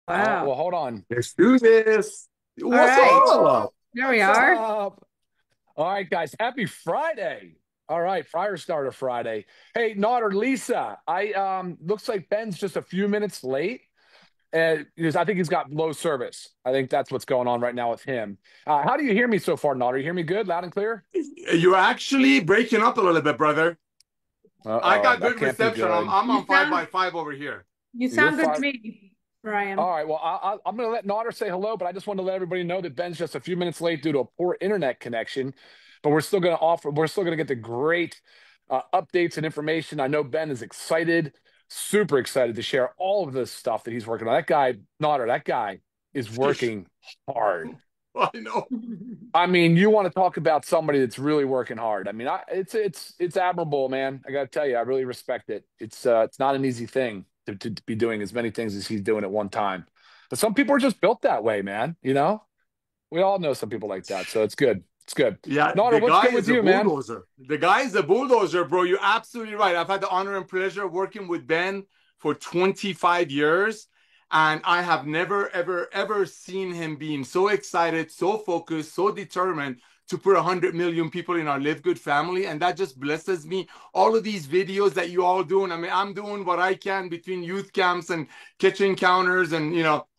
Wow. Well, hold on. Let's do this. All What's right. up? There we What's are. up? All right, guys. Happy Friday. All right, Firestarter Friday. Hey, Nod Lisa. I looks like Ben's just a few minutes late. Because I think he's got low service. I think that's what's going on right now with him. How do you hear me so far, Nod? You hear me good, loud and clear? You're actually breaking up a little bit, brother. I Uh-oh, got that good can't be reception. I'm good. I'm You on five sound by five over here. you You're sound good to fine. me, All Ryan. right. Well, I'm going to let Nodder say hello, but I just wanted to let everybody know that Ben's just a few minutes late due to a poor internet connection. But we're still going to get the great updates and information. I know Ben is excited, super excited to share all of this stuff that he's working on. That guy, Nodder, that guy is working hard. I know. I mean, you want to talk about somebody that's really working hard. I mean, it's admirable, man. I got to tell you, I really respect it. It's not an easy thing to be doing as many things as he's doing at one time. But some people are just built that way, man. You know, we all know some people like that, so it's good. It's good. Yeah, Nora, the what's guy good with is a you, man? bulldozer. The guy is a bulldozer, bro. You're absolutely right. I've had the honor and pleasure of working with Ben for 25 years. And I have never, ever, ever seen him being so excited, so focused, so determined to put 100 million people in our Live Good family. And that just blesses me. All of these videos that you all doing, I mean, I'm doing what I can between youth camps and kitchen counters and,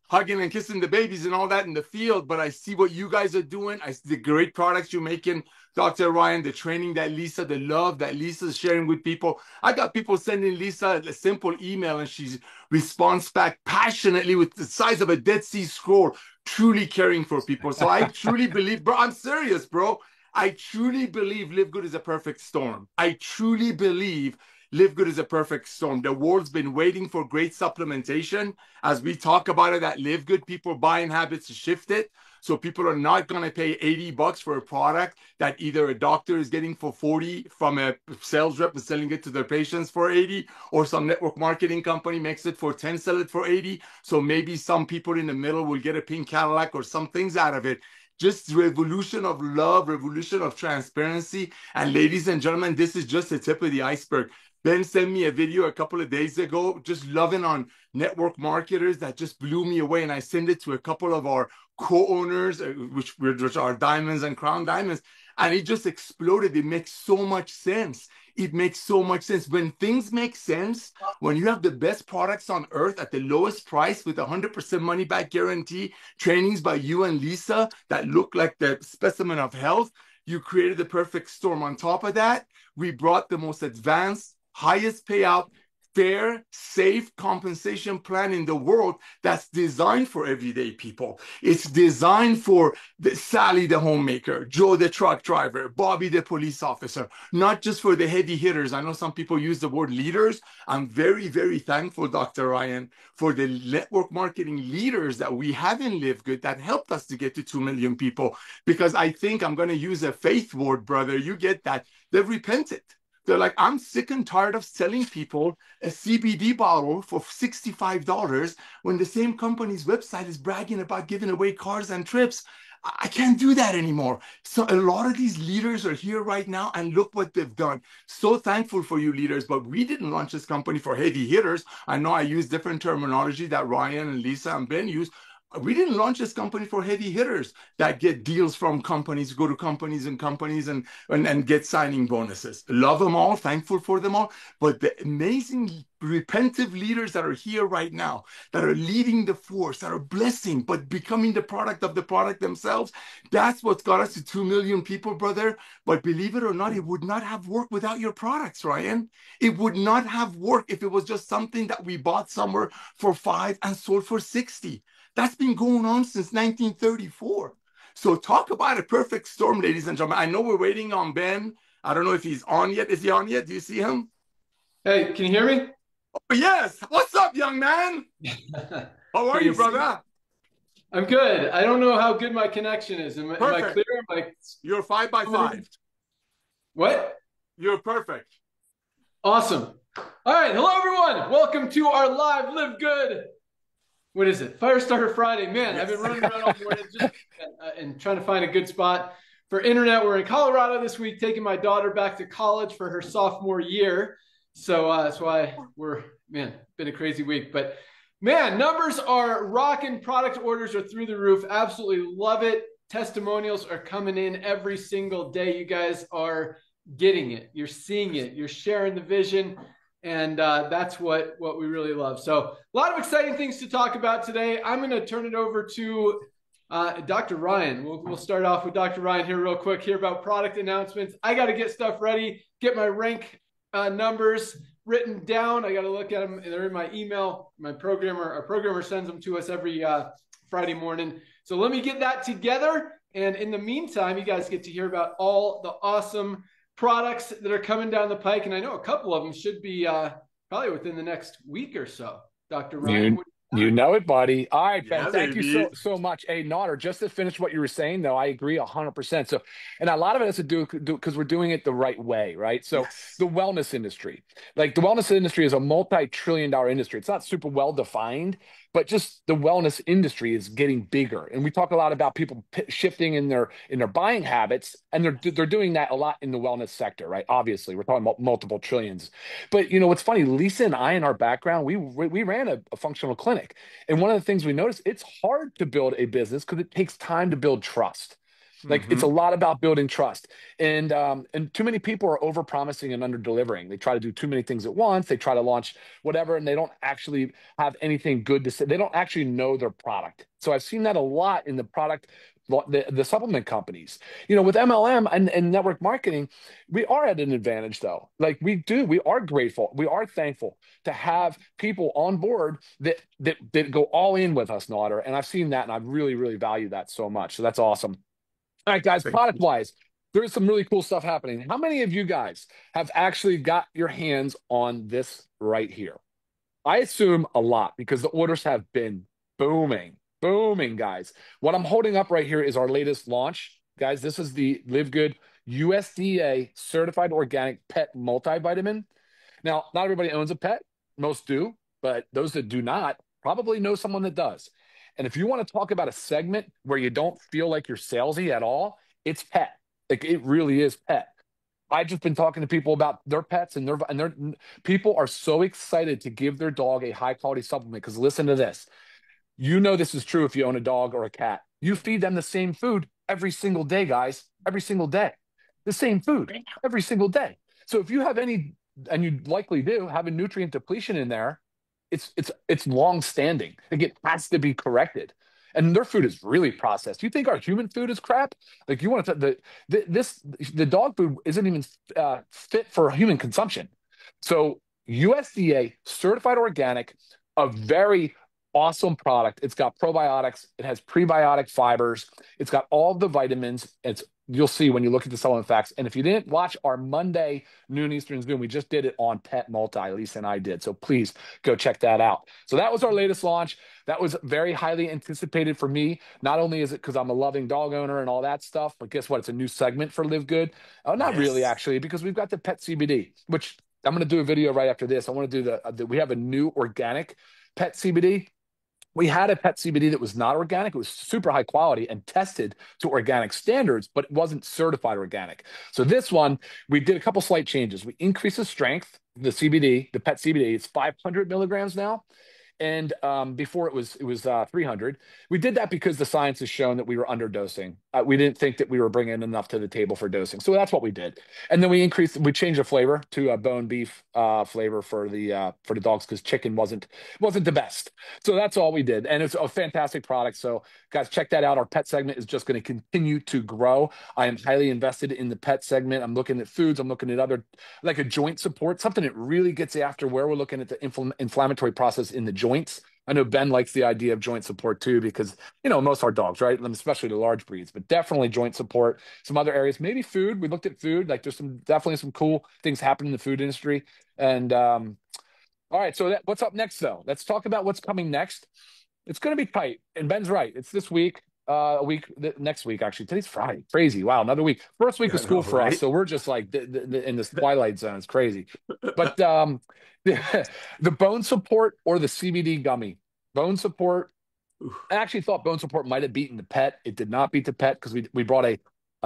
hugging and kissing the babies and all that in the field, but I see what you guys are doing. I see the great products you're making, Dr. Ryan, the training that Lisa, the love that Lisa's sharing with people. I got people sending Lisa a simple email and she responds back passionately with the size of a Dead Sea Scroll, truly caring for people. So I truly believe, bro, I'm serious, bro. I truly believe Live Good is a perfect storm. I truly believe Live Good is a perfect storm. The world's been waiting for great supplementation. As we talk about it at Live Good, people buying habits to shift it. So people are not going to pay $80 for a product that either a doctor is getting for 40 from a sales rep and selling it to their patients for 80, or some network marketing company makes it for 10, sell it for 80. So maybe some people in the middle will get a pink Cadillac or some things out of it. Just revolution of love, revolution of transparency. And ladies and gentlemen, this is just the tip of the iceberg. Ben sent me a video a couple of days ago, just loving on network marketers that just blew me away. And I sent it to a couple of our co-owners, which are Diamonds and Crown Diamonds. And it just exploded. It makes so much sense. It makes so much sense. When things make sense, when you have the best products on earth at the lowest price with 100% money back guarantee, trainings by you and Lisa that look like the specimen of health, you created the perfect storm. On top of that, we brought the most advanced, highest payout, fair, safe compensation plan in the world that's designed for everyday people. It's designed for Sally, the homemaker, Joe, the truck driver, Bobby, the police officer, not just for the heavy hitters. I know some people use the word leaders. I'm very, very thankful, Dr. Ryan, for the network marketing leaders that we have in Live Good that helped us to get to 2 million people. Because I think I'm going to use a faith word, brother. You get that. They've repented. They're like, I'm sick and tired of selling people a CBD bottle for $65 when the same company's website is bragging about giving away cars and trips. I can't do that anymore. So a lot of these leaders are here right now, and look what they've done. So thankful for you leaders, but we didn't launch this company for heavy hitters. I know I use different terminology that Ryan and Lisa and Ben use. We didn't launch this company for heavy hitters that get deals from companies, go to companies and companies and get signing bonuses. Love them all, thankful for them all. But the amazing repentive leaders that are here right now, that are leading the force, that are blessing, but becoming the product of the product themselves, that's what's got us to 2 million people, brother. But believe it or not, it would not have worked without your products, Ryan. It would not have worked if it was just something that we bought somewhere for 5 and sold for 60. That's been going on since 1934. So talk about a perfect storm, ladies and gentlemen. I know we're waiting on Ben. I don't know if he's on yet. Is he on yet? Do you see him? Hey, can you hear me? Oh, yes. What's up, young man? How are Can you, you see? brother? I'm good. I don't know how good my connection is. Am I Perfect. clear? Am I You're 5 by 5. what? You're perfect. Awesome. All right. Hello, everyone. Welcome to our live Live Good. What is it? Firestarter Friday. Man, I've been Yes. running around all morning and trying to find a good spot for internet. We're in Colorado this week, taking my daughter back to college for her sophomore year. So that's why been a crazy week. But Man, numbers are rocking. Product orders are through the roof. Absolutely love it. Testimonials are coming in every single day. You guys are getting it. You're seeing it. You're sharing the vision. And that's what we really love. So a lot of exciting things to talk about today. I'm going to turn it over to Dr. Ryan. We'll start off with Dr. Ryan here real quick, hear about product announcements. I got to get stuff ready, get my rank numbers written down. I got to look at them. They're in my email. Our programmer sends them to us every Friday morning. So let me get that together. And in the meantime, you guys get to hear about all the awesome products that are coming down the pike. And I know a couple of them should be probably within the next week or so. Dr. Ryan. You know it, buddy. All right, Ben. Yeah, Thank baby. you so much. Hey, Nodder, just to finish what you were saying, though, I agree 100%. So, and a lot of it has to do because we're doing it the right way, right? So, Yes. the wellness industry, like the wellness industry is a multi-trillion-dollar industry. It's not super well defined, but just the wellness industry is getting bigger. And we talk a lot about people shifting in their buying habits, and they're doing that a lot in the wellness sector, right? Obviously, we're talking about multiple trillions. But you know what's funny? Lisa and I, in our background, we ran a functional clinic, and one of the things we noticed, it's hard to build a business because it takes time to build trust. Like it's a lot about building trust, and too many people are over promising and under delivering. They try to do too many things at once. They try to launch whatever, and they don't actually have anything good to say. They don't actually know their product. So I've seen that a lot in the product the supplement companies, you know, with MLM and network marketing, we are at an advantage though. Like we are grateful, we are thankful to have people on board that go all in with us, Nodder. And I've seen that, and I really value that so much. So that's awesome. All right, guys, Thank product you. wise, there's some really cool stuff happening. How many of you guys have actually got your hands on this right here? I assume a lot because the orders have been booming, guys. What I'm holding up right here is our latest launch. Guys, this is the LiveGood USDA certified organic pet multivitamin. Now, not everybody owns a pet. Most do, but those that do not probably know someone that does. And if you want to talk about a segment where you don't feel like you're salesy at all, it's pet. Like it really is pet. I've just been talking to people about their pets, and their people are so excited to give their dog a high quality supplement. Because listen to this, you know this is true if you own a dog or a cat. You feed them the same food every single day, guys. Every single day, the same food every single day. So if you have any, and you likely do, have a nutrient depletion in there, it's long standing. Like it has to be corrected. And their food is really processed. You think our human food is crap? Like you want to the dog food isn't even fit for human consumption. So USDA certified organic, a very awesome product. It's got probiotics. It has prebiotic fibers. It's got all the vitamins. You'll see when you look at the supplement facts. And if you didn't watch our Monday noon Eastern Zoom, we just did it on Pet Multi. Lisa and I did. So please go check that out. So that was our latest launch. That was very highly anticipated for me. Not only is it because I'm a loving dog owner and all that stuff, but guess what? It's a new segment for LiveGood. Not really, Yes. actually, because we've got the Pet CBD, which I'm going to do a video right after this. I want to do we have a new organic Pet CBD. We had a pet CBD that was not organic. It was super high quality and tested to organic standards, but it wasn't certified organic. So this one, we did a couple slight changes. We increased the strength, the CBD, the pet CBD. It's 500 milligrams now, and before it was 300. We did that because the science has shown that we were underdosing. We didn't think that we were bringing enough to the table for dosing, so that's what we did. And then we changed the flavor to a bone beef flavor for the dogs because chicken wasn't the best. So that's all we did, and it's a fantastic product. So guys, check that out. Our pet segment is just going to continue to grow. I am highly invested in the pet segment. I'm looking at foods. I'm looking at other, like a joint support, something that really gets after where we're looking at the inflammatory process in the joints. I know Ben likes the idea of joint support too, because, you know, most of our dogs, right? Especially the large breeds, but definitely joint support. Some other areas, maybe food. We looked at food. Like there's definitely some cool things happening in the food industry. And all right, so what's up next though? Let's talk about what's coming next. It's going to be tight, and Ben's right. It's this week, next week actually. Today's Friday. Crazy. Wow, another week. First week I of school know, for us, right? so we're just like in this twilight zone. It's crazy. But the bone support or the CBD gummy. Bone support. Ooh. I actually thought bone support might have beaten the pet. It did not beat the pet because we brought a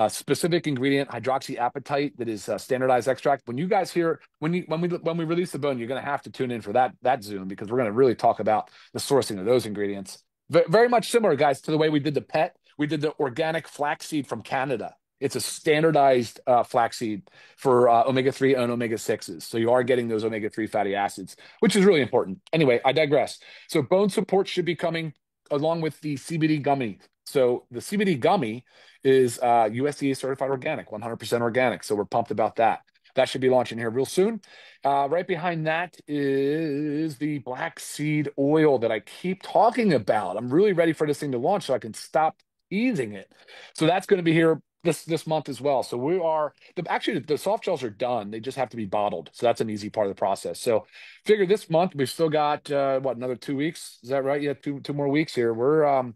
specific ingredient, hydroxyapatite, that is standardized extract. When you guys hear when we release the bone, you're going to have to tune in for that Zoom, because we're going to really talk about the sourcing of those ingredients. Very much similar, guys, to the way we did the pet. We did the organic flaxseed from Canada. It's a standardized flaxseed for omega-3 and omega-6s. So you are getting those omega-3 fatty acids, which is really important. Anyway, I digress. So bone support should be coming along with the CBD gummy. So the CBD gummy is USDA certified organic, 100% organic. So we're pumped about that. That should be launching here real soon. Right behind that is the black seed oil that I keep talking about. I'm really ready for this thing to launch so I can stop teasing it. So that's going to be here this month as well. So we are actually the soft gels are done. They just have to be bottled. So that's an easy part of the process. So figure this month we've still got another 2 weeks. Is that right? Yeah, two more weeks here. We're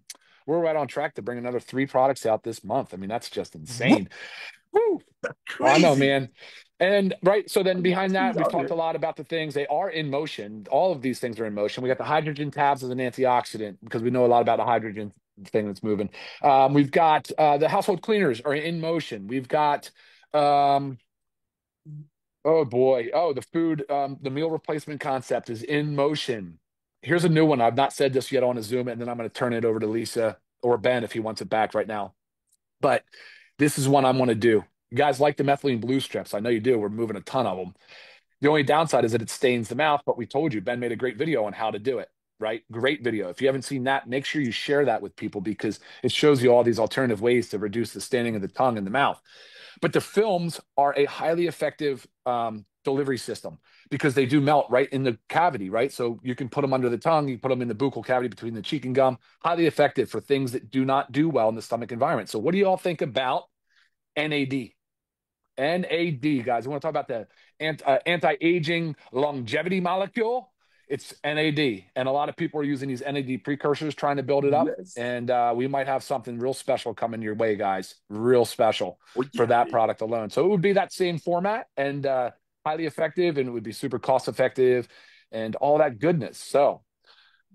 right on track to bring another 3 products out this month. I mean, that's just insane. Woo! Oh, I know, Crazy. man. And right, so then behind that, we've talked a lot about the things. They are in motion. All of these things are in motion. We got the hydrogen tabs as an antioxidant, because we know a lot about the hydrogen thing that's moving. We've got the household cleaners are in motion. We've got oh boy, the food, the meal replacement concept is in motion. Here's a new one. I've not said this yet on a Zoom, and then I'm going to turn it over to Lisa or Ben if he wants it back right now. But this is one I want to do. You guys like the methylene blue strips? I know you do. We're moving a ton of them. The only downside is that it stains the mouth, but we told you, Ben made a great video on how to do it, right? Great video. If you haven't seen that, make sure you share that with people, because it shows you all these alternative ways to reduce the staining of the tongue and the mouth. But the films are a highly effective delivery system, because they do melt right in the cavity, right? So you can put them under the tongue, you put them in the buccal cavity between the cheek and gum. Highly effective for things that do not do well in the stomach environment. So what do you all think about NAD? NAD, guys. We want to talk about the anti-aging longevity molecule. It's NAD, and a lot of people are using these NAD precursors trying to build it up. Yes. And we might have something real special coming your way, guys. Real special Oh, for yeah. that product alone. So it would be that same format, and highly effective, and it would be super cost effective and all that goodness. So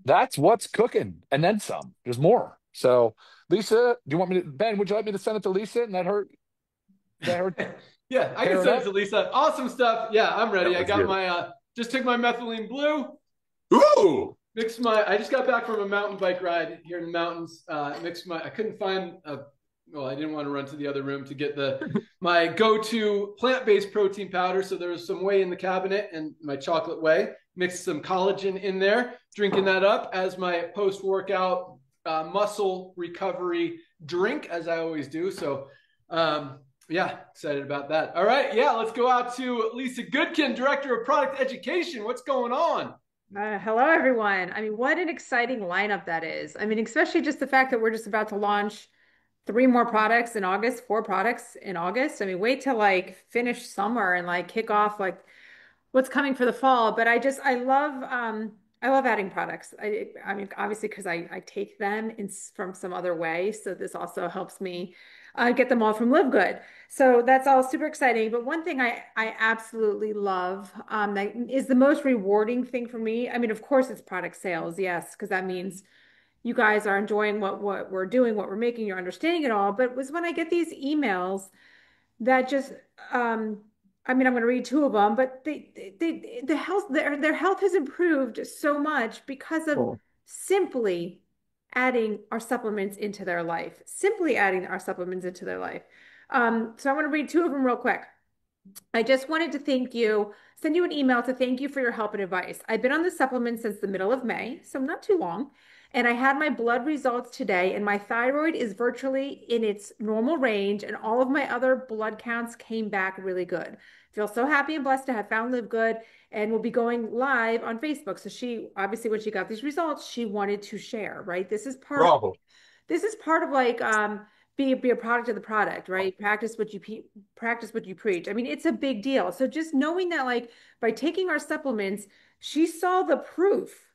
that's what's cooking, and then some. There's more. So Lisa, do you want me to, Ben, would you like me to send it to Lisa and let her Yeah, I pair can it send up? it to Lisa. Awesome stuff. Yeah, I'm ready. That I was got good. my just took my methylene blue, Ooh. mixed my. I just got back from a mountain bike ride here in the mountains. Mixed my. I couldn't find a. Well, I didn't want to run to the other room to get my go-to plant-based protein powder. So there was some whey in the cabinet and my chocolate whey. Mixed some collagen in there. Drinking that up as my post-workout muscle recovery drink, as I always do. So. Yeah, excited about that. All right, yeah, let's go out to Lisa Goodkin, Director of Product Education. What's going on? Hello, everyone. I mean, what an exciting lineup that is. I mean, especially just the fact that we're just about to launch 3 more products in August, 4 products in August. I mean, wait till like finish summer and like kick off like what's coming for the fall. But I love adding products. I mean, obviously because I take them from some other way. So this also helps me get them all from LiveGood. So that's all super exciting. But one thing I absolutely love that is the most rewarding thing for me. I mean, of course, it's product sales, yes, because that means you guys are enjoying what we're doing, what we're making, you're understanding it all. But it was when I get these emails that just I mean, I'm going to read 2 of them, but their health has improved so much because of simply adding our supplements into their life, simply adding our supplements into their life. So I want to read 2 of them real quick. I just wanted to send you an email to thank you for your help and advice. I've been on the supplement since the middle of May, so not too long. And I had my blood results today, and my thyroid is virtually in its normal range, and all of my other blood counts came back really good. Feel so happy and blessed to have found LiveGood, and will be going live on Facebook. So she obviously, when she got these results, she wanted to share, right? Bravo. This is part of like be a product of the product, right? Practice what you preach. I mean, it's a big deal. So just knowing that, like, by taking our supplements, she saw the proof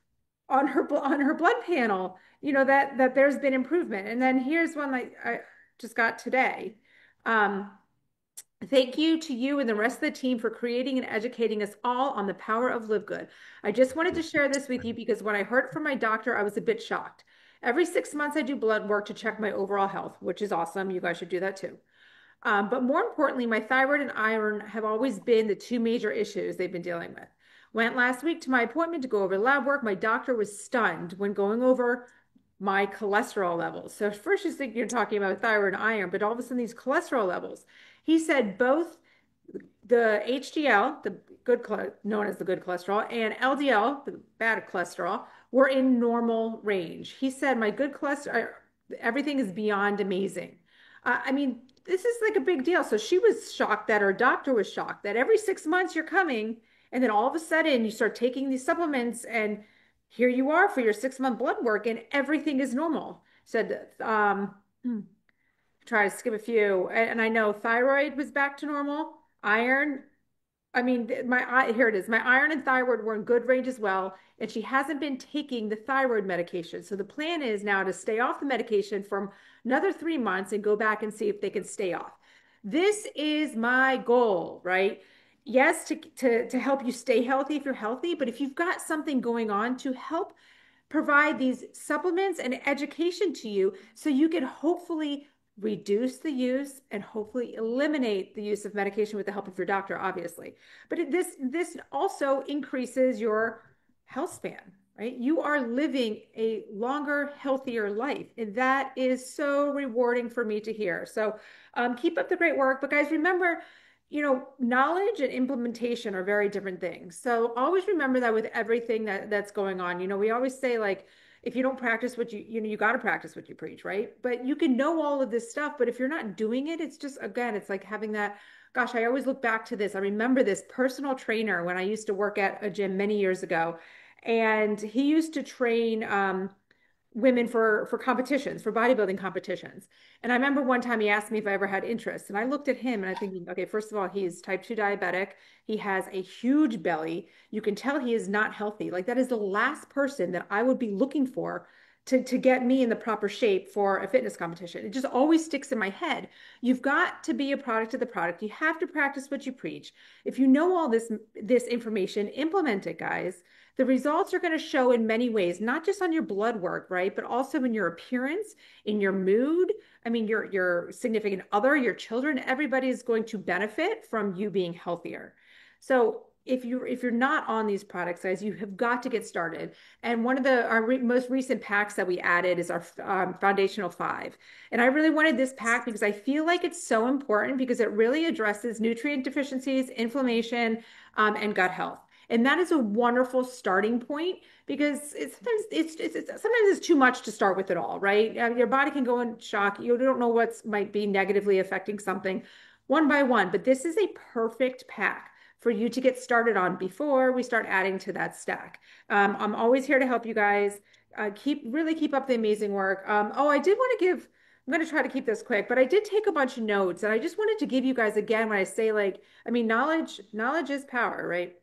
on her blood panel, you know, that there's been improvement. And then here's one I just got today. Thank you to you and the rest of the team for creating and educating us all on the power of LiveGood. I just wanted to share this with you because when I heard from my doctor, I was a bit shocked. Every 6 months, I do blood work to check my overall health, which is awesome. You guys should do that too. But more importantly, my thyroid and iron have always been the two major issues they've been dealing with. Went last week to my appointment to go over lab work. My doctor was stunned when going over my cholesterol levels. So first you think you're talking about thyroid and iron, but all of a sudden these cholesterol levels. He said both the HDL, the known as the good cholesterol, and LDL, the bad cholesterol, were in normal range. He said my good cholesterol, everything is beyond amazing. I mean, this is like a big deal. So she was shocked that her doctor was shocked that every 6 months you're coming, and then all of a sudden you start taking these supplements, and here you are for your 6 month blood work, and everything is normal. Said, try to skip a few, and I know thyroid was back to normal. Iron, I mean, here it is. My iron and thyroid were in good range as well, and she hasn't been taking the thyroid medication. So the plan is now to stay off the medication for another 3 months and go back and see if they can stay off. This is my goal, right? Yes, to help you stay healthy if you're healthy, but if you've got something going on, to help provide these supplements and education to you so you can hopefully reduce the use and hopefully eliminate the use of medication with the help of your doctor, obviously. But this also increases your health span, right? You are living a longer, healthier life. And that is so rewarding for me to hear. So keep up the great work. But guys, remember, knowledge and implementation are very different things. So always remember that with everything that's going on. We always say, like, if you don't practice what you got to practice what you preach, right? But you can know all of this stuff, but if you're not doing it, it's just, again, it's like having that, gosh, I always look back to this. I remember this personal trainer when I used to work at a gym many years ago, and he used to train women for competitions, for bodybuilding competitions. And I remember one time he asked me if I ever had interest. And I looked at him and I thinking, okay, first of all, he's type 2 diabetic. He has a huge belly. You can tell he is not healthy. Like, that is the last person that I would be looking for to get me in the proper shape for a fitness competition. It just always sticks in my head. You've got to be a product of the product. You have to practice what you preach. If you know all this information, implement it, guys. The results are going to show in many ways, not just on your blood work, right? But also in your appearance, in your mood. I mean, your significant other, your children, everybody is going to benefit from you being healthier. So if you're not on these products, guys, you have got to get started. And one of our most recent packs that we added is our foundational 5. And I really wanted this pack because I feel like it's so important because it really addresses nutrient deficiencies, inflammation, and gut health. And that is a wonderful starting point because sometimes it's too much to start with it all, right? Your body can go in shock. You don't know what might be negatively affecting something one by one, but this is a perfect pack for you to get started on before we start adding to that stack. I'm always here to help you guys. Really keep up the amazing work. I did want to give, I'm going to try to keep this quick, but I did take a bunch of notes and I just wanted to give you guys again when I say, like, I mean, knowledge is power, right?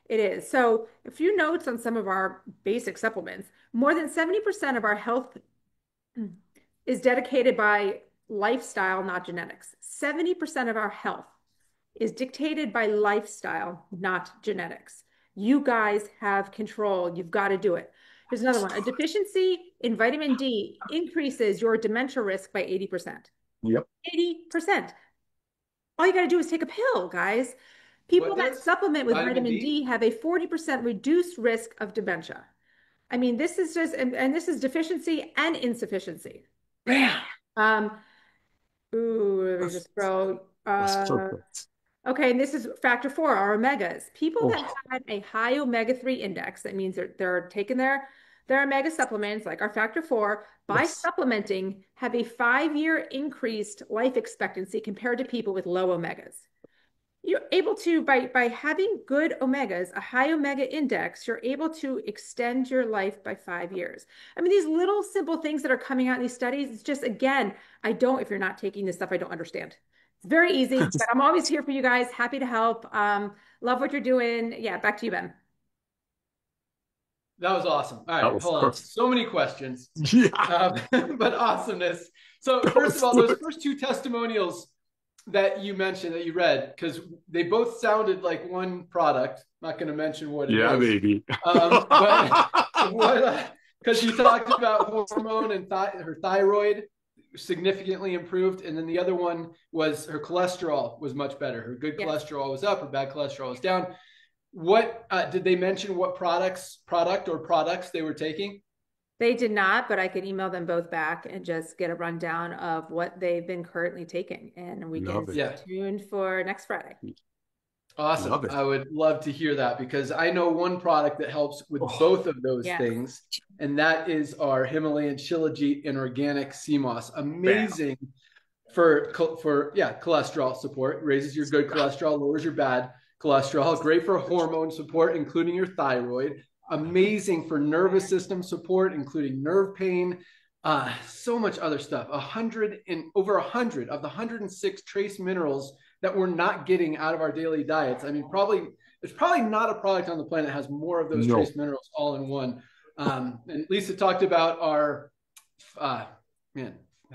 It is. So a few notes on some of our basic supplements. More than 70% of our health is dedicated by lifestyle, not genetics. 70% of our health is dictated by lifestyle, not genetics. You guys have control. You've got to do it. Here's another one. A deficiency in vitamin D increases your dementia risk by 80%. Yep. 80%. All you got to do is take a pill, guys. People that supplement with vitamin D have a 40% reduced risk of dementia. I mean, this is just, and this is deficiency and insufficiency. Man. Let me just throw. Okay, and this is factor 4, our omegas. People that had a high omega-3 index, that means they're taking their omega supplements, like our factor 4, by supplementing, have a 5-year increased life expectancy compared to people with low omegas. You're able to, by having good omegas, a high omega index, you're able to extend your life by 5 years. I mean, these little simple things that are coming out in these studies, it's just, again, if you're not taking this stuff, I don't understand. It's very easy, but I'm always here for you guys. Happy to help. Love what you're doing. Yeah, back to you, Ben. That was awesome. All right, hold on. So many questions. Yeah. But awesomeness. So first of all, those first 2 testimonials that you mentioned, that you read, because they both sounded like one product. I'm not going to mention what it is. Yeah, baby. Because you talked about hormone and her thyroid. significantly improved. And then the other one was her cholesterol was much better. Her good cholesterol was up, her bad cholesterol was down. What did they mention what products they were taking? They did not, but I could email them both back and just get a rundown of what they've been currently taking. And we can stay tuned for next Friday. Awesome. I would love to hear that, because I know one product that helps with both of those things, and that is our Himalayan Shilajit and organic sea moss. Amazing for cholesterol support. Raises your good cholesterol, lowers your bad cholesterol. Great for hormone support, including your thyroid. Amazing for nervous system support, including nerve pain. So much other stuff. Over 100 of the 106 trace minerals that we're not getting out of our daily diets. I mean, there's probably not a product on the planet that has more of those trace minerals all in one. And Lisa talked about our, I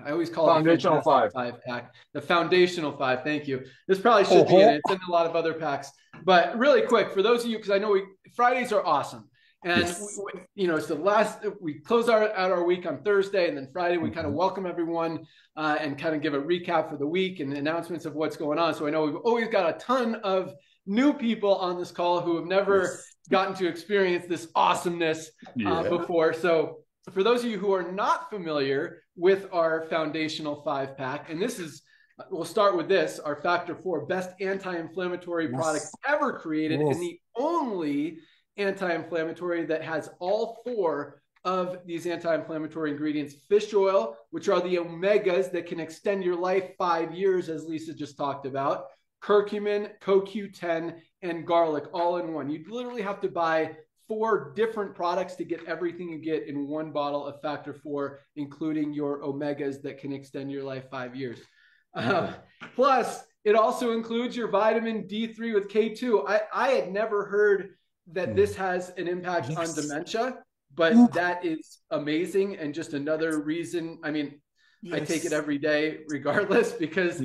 always call Foundational it the five pack. The Foundational 5. Thank you. This probably should be in it. It's in a lot of other packs. But really quick, for those of you, because I know Fridays are awesome. And it's the last, we close out our week on Thursday, and then Friday we kind of welcome everyone and kind of give a recap for the week and announcements of what's going on. So I know we've always got a ton of new people on this call who have never gotten to experience this awesomeness before. So for those of you who are not familiar with our Foundational 5 pack, and we'll start with this, our Factor 4 best anti-inflammatory product ever created, and the only anti-inflammatory that has all 4 of these anti-inflammatory ingredients: fish oil, which are the omegas that can extend your life 5 years, as Lisa just talked about, curcumin, CoQ10, and garlic all in one. You literally have to buy 4 different products to get everything you get in one bottle of Factor 4, including your omegas that can extend your life 5 years. Plus, it also includes your vitamin D3 with K2. I had never heard that this has an impact on dementia, but that is amazing, and just another reason. I mean, I take it every day regardless, because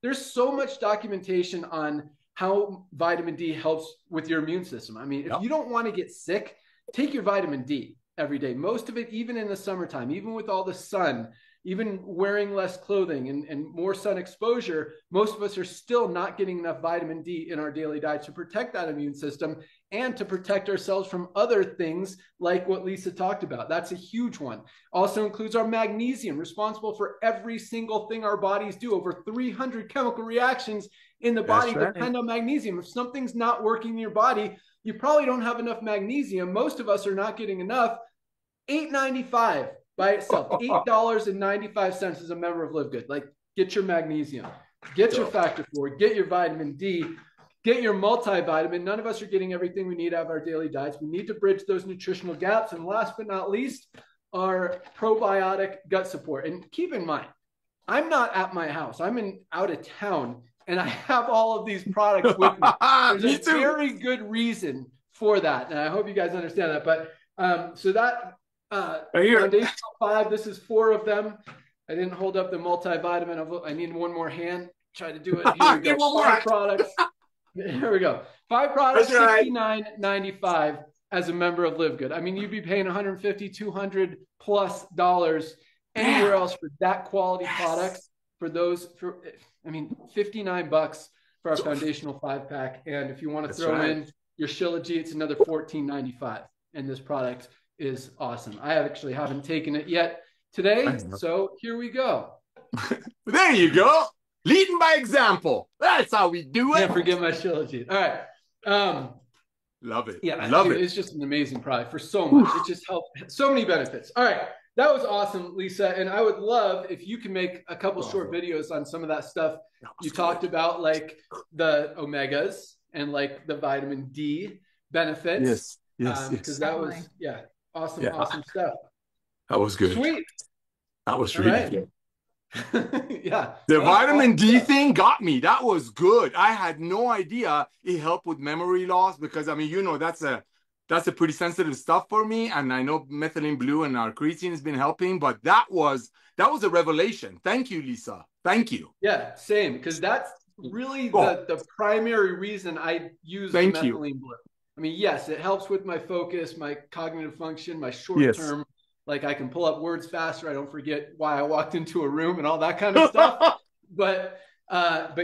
there's so much documentation on how vitamin D helps with your immune system. I mean, if you don't want to get sick, take your vitamin D every day. Most of it, even in the summertime, even with all the sun, even wearing less clothing and more sun exposure, most of us are still not getting enough vitamin D in our daily diet to protect that immune system and to protect ourselves from other things like what Lisa talked about. That's a huge one. Also includes our magnesium, responsible for every single thing our bodies do. Over 300 chemical reactions in the body depend on magnesium. If something's not working in your body, you probably don't have enough magnesium. Most of us are not getting enough. $8.95 by itself. $8.95 as a member of LiveGood. Get your magnesium, get your Factor 4, get your vitamin D, get your multivitamin. None of us are getting everything we need out of our daily diets. We need to bridge those nutritional gaps. And last but not least, our probiotic gut support. And keep in mind, I'm not at my house. I'm out of town, and I have all of these products with me. There's a very good reason for that, and I hope you guys understand that. But so that Foundational 5, this is 4 of them. I didn't hold up the multivitamin. I need one more hand. Try to do it. Here we go. 5 products. Here we go. 5 products, $69.95 as a member of LiveGood. I mean, you'd be paying $150, $200+ anywhere else for that quality product. $59 for our Foundational 5 pack. And if you want to throw in your Shilajit, it's another $14.95. And this product is awesome. I actually haven't taken it yet today, so here we go. There you go. Leading by example. That's how we do it. Can't forget my Shilajit. All right. Love it. Yeah, love it. It's just an amazing product for so much. It just helps so many benefits. All right. That was awesome, Lisa. And I would love if you can make a couple short videos on some of that stuff you talked about, like the omegas and like the vitamin D benefits. Yes. Because that was, awesome stuff. That was good. Sweet. That was really good. The vitamin D thing got me. That was good. I had no idea it helped with memory loss, because I mean, that's a pretty sensitive stuff for me, and I know methylene blue and our creatine has been helping, but that was a revelation. Thank you, Lisa. Thank you. Yeah, same, because that's really the primary reason I use methylene blue. I mean, yes, it helps with my focus, my cognitive function, my short-term Like I can pull up words faster. I don't forget why I walked into a room and all that kind of stuff. But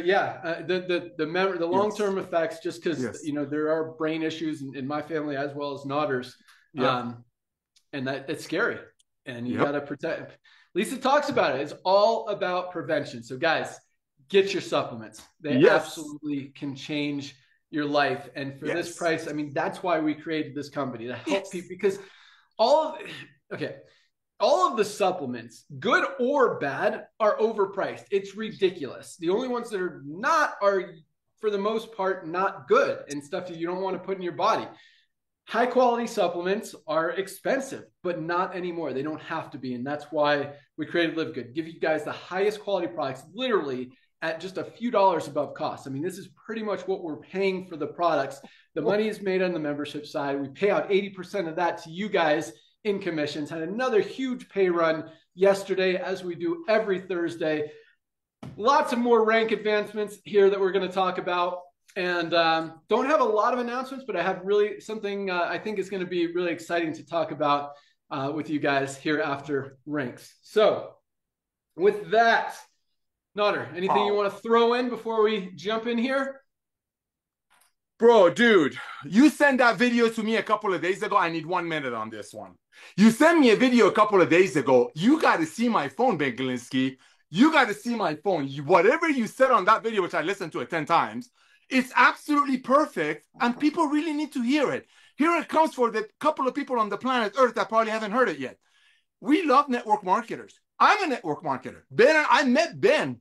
yeah, the long term Yes. effects, just because Yes. there are brain issues in my family as well as Notter's, Yep. and it's scary, and you got Yep. to protect. Lisa talks about it. It's all about prevention. So guys, get your supplements. They Yes. absolutely can change your life, and for this Yes. price, I mean, that's why we created this company, to help people, Yes. because all of okay all of the supplements, good or bad, are overpriced. It's ridiculous. The only ones that are not are, for the most part, not good, and stuff that you don't want to put in your body. High quality supplements are expensive, but not anymore. They don't have to be. And that's why we created LiveGood. Give you guys the highest quality products, literally at just a few dollars above cost. I mean, this is pretty much what we're paying for the products. The money is made on the membership side. We pay out 80% of that to you guys in commissions. Had another huge pay run yesterday, as we do every Thursday. Lots of more rank advancements here that we're going to talk about. And don't have a lot of announcements, but I have really something I think is going to be really exciting to talk about with you guys here after ranks. So with that, Notter, anything you Wow. want to throw in before we jump in here? Bro, dude, you sent that video to me a couple of days ago. I need 1 minute on this one. You sent me a video a couple of days ago. You got to see my phone, Ben Galinsky. You got to see my phone. Whatever you said on that video, which I listened to it 10 times, it's absolutely perfect, and people really need to hear it. Here it comes for the couple of people on the planet Earth that probably haven't heard it yet. We love network marketers. I'm a network marketer. I met Ben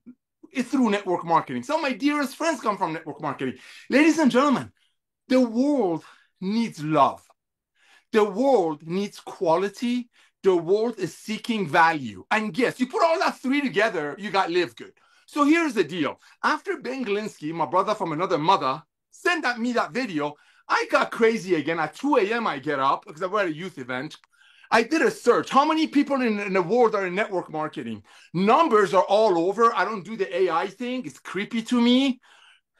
through network marketing. Some of my dearest friends come from network marketing. Ladies and gentlemen, the world needs love. The world needs quality. The world is seeking value. And yes, you put all that three together, you got LiveGood. So here's the deal. After Ben Galinsky, my brother from another mother, sent me that video, I got crazy again. At 2 a.m. I get up because I were at a youth event. I did a search. How many people in the world are in network marketing? Numbers are all over. I don't do the AI thing. It's creepy to me.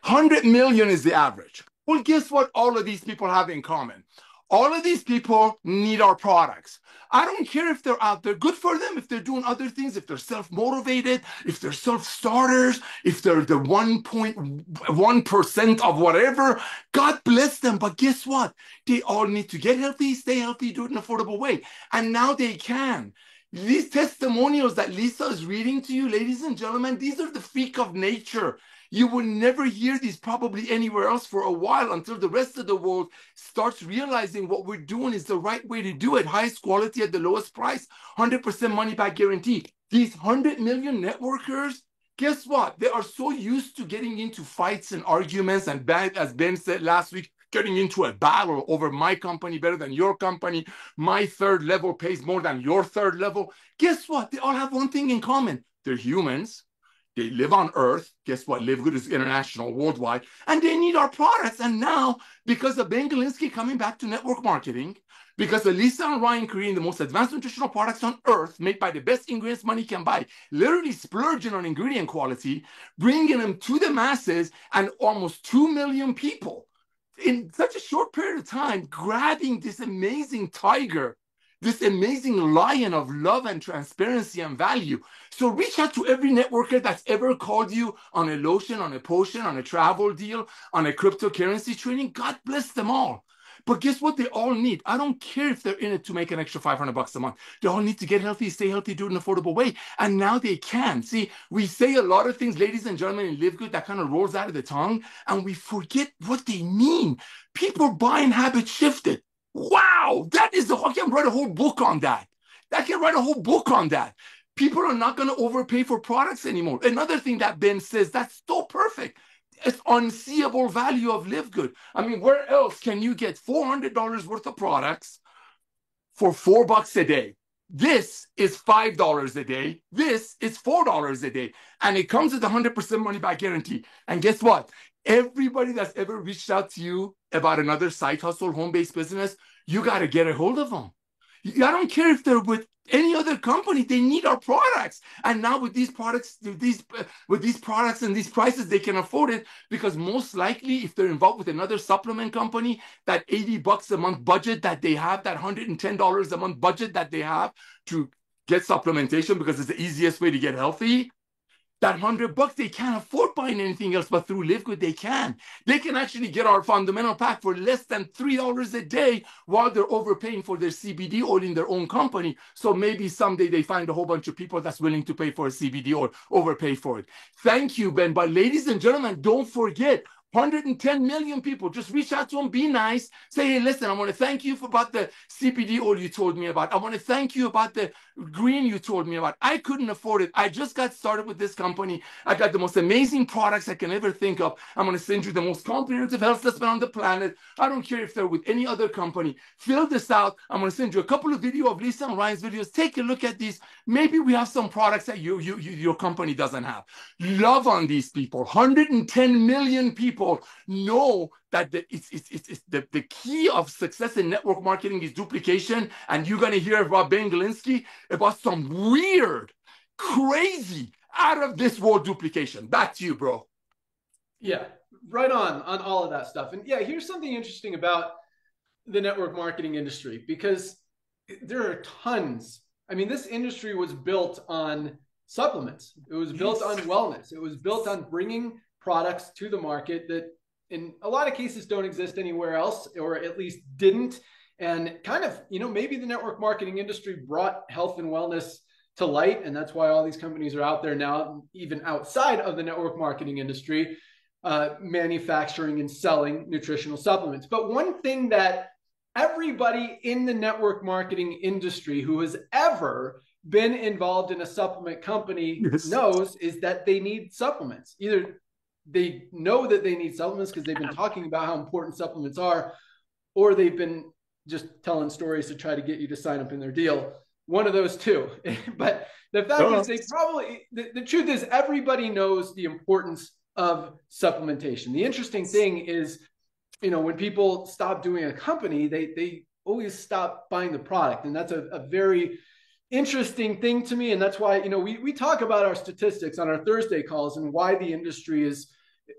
100 million is the average. Well, guess what all of these people have in common? All of these people need our products. I don't care if they're out there. Good for them if they're doing other things, if they're self-motivated, if they're self-starters, if they're the 1.1% of whatever. God bless them. But guess what? They all need to get healthy, stay healthy, do it in an affordable way. And now they can. These testimonials that Lisa is reading to you, ladies and gentlemen, these are the freak of nature. You will never hear these probably anywhere else for a while until the rest of the world starts realizing what we're doing is the right way to do it. Highest quality at the lowest price, 100% money back guarantee. These 100 million networkers, guess what? They are so used to getting into fights and arguments, and as Ben said last week, getting into a battle over my company better than your company. My third level pays more than your third level. Guess what? They all have one thing in common. They're humans. They live on Earth. Guess what? LiveGood is international, worldwide, and they need our products. And now, because of Ben Galinsky coming back to network marketing, because of Lisa and Ryan creating the most advanced nutritional products on Earth, made by the best ingredients money can buy, literally splurging on ingredient quality, bringing them to the masses, and almost 2 million people in such a short period of time, grabbing this amazing tiger, this amazing lion of love and transparency and value. So reach out to every networker that's ever called you on a lotion, on a potion, on a travel deal, on a cryptocurrency training. God bless them all. But guess what they all need? I don't care if they're in it to make an extra $500 a month. They all need to get healthy, stay healthy, do it in an affordable way. And now they can. See, we say a lot of things, ladies and gentlemen, in LiveGood that kind of rolls out of the tongue, and we forget what they mean. People buying habits shifted. Wow, that is I can write a whole book on that. I can write a whole book on that. People are not going to overpay for products anymore. Another thing that Ben says, that's so perfect. It's unseeable value of LiveGood. I mean, where else can you get $400 worth of products for $4 a day? This is $5 a day. This is $4 a day. And it comes with 100% money back guarantee. And guess what? Everybody that's ever reached out to you about another side hustle, home-based business, you got to get a hold of them. I don't care if they're with any other company, they need our products. And now with these products, with these products and these prices, they can afford it, because most likely if they're involved with another supplement company, that $80 a month budget that they have, that $110 a month budget that they have to get supplementation because it's the easiest way to get healthy, that $100 they can't afford buying anything else, but through LiveGood they can. They can actually get our fundamental pack for less than $3 a day while they're overpaying for their CBD oil in their own company. So maybe someday they find a whole bunch of people that's willing to pay for a CBD oil, overpay for it. Thank you, Ben. But ladies and gentlemen, don't forget, 110 million people. Just reach out to them, be nice, say, hey, listen, I want to thank you about the CBD oil you told me about. I want to thank you about the green you told me about. I couldn't afford it. I just got started with this company. I got the most amazing products I can ever think of. I'm going to send you the most comprehensive health assessment on the planet. I don't care if they're with any other company. Fill this out. I'm going to send you a couple of videos of Lisa and Ryan's videos. Take a look at these. Maybe we have some products that your company doesn't have. Love on these people. 110 million people know that the key of success in network marketing is duplication. And you're going to hear about Ben Galinsky about some weird, crazy, out of this world duplication. Back to you, bro. Yeah, right on all of that stuff. And yeah, here's something interesting about the network marketing industry, because there are tons. I mean, this industry was built on supplements. It was built on wellness. It was built on bringing products to the market that in a lot of cases don't exist anywhere else, or at least didn't. And kind of, maybe the network marketing industry brought health and wellness to light. And that's why all these companies are out there now, even outside of the network marketing industry, manufacturing and selling nutritional supplements. But one thing that everybody in the network marketing industry who has ever been involved in a supplement company knows is that they need supplements. Either they know that they need supplements because they've been talking about how important supplements are, or they've been just telling stories to try to get you to sign up in their deal. One of those two. But the fact is, they probably, the truth is, everybody knows the importance of supplementation. The interesting thing is, when people stop doing a company, they always stop buying the product. And that's a very interesting thing to me. And that's why, we talk about our statistics on our Thursday calls and why the industry is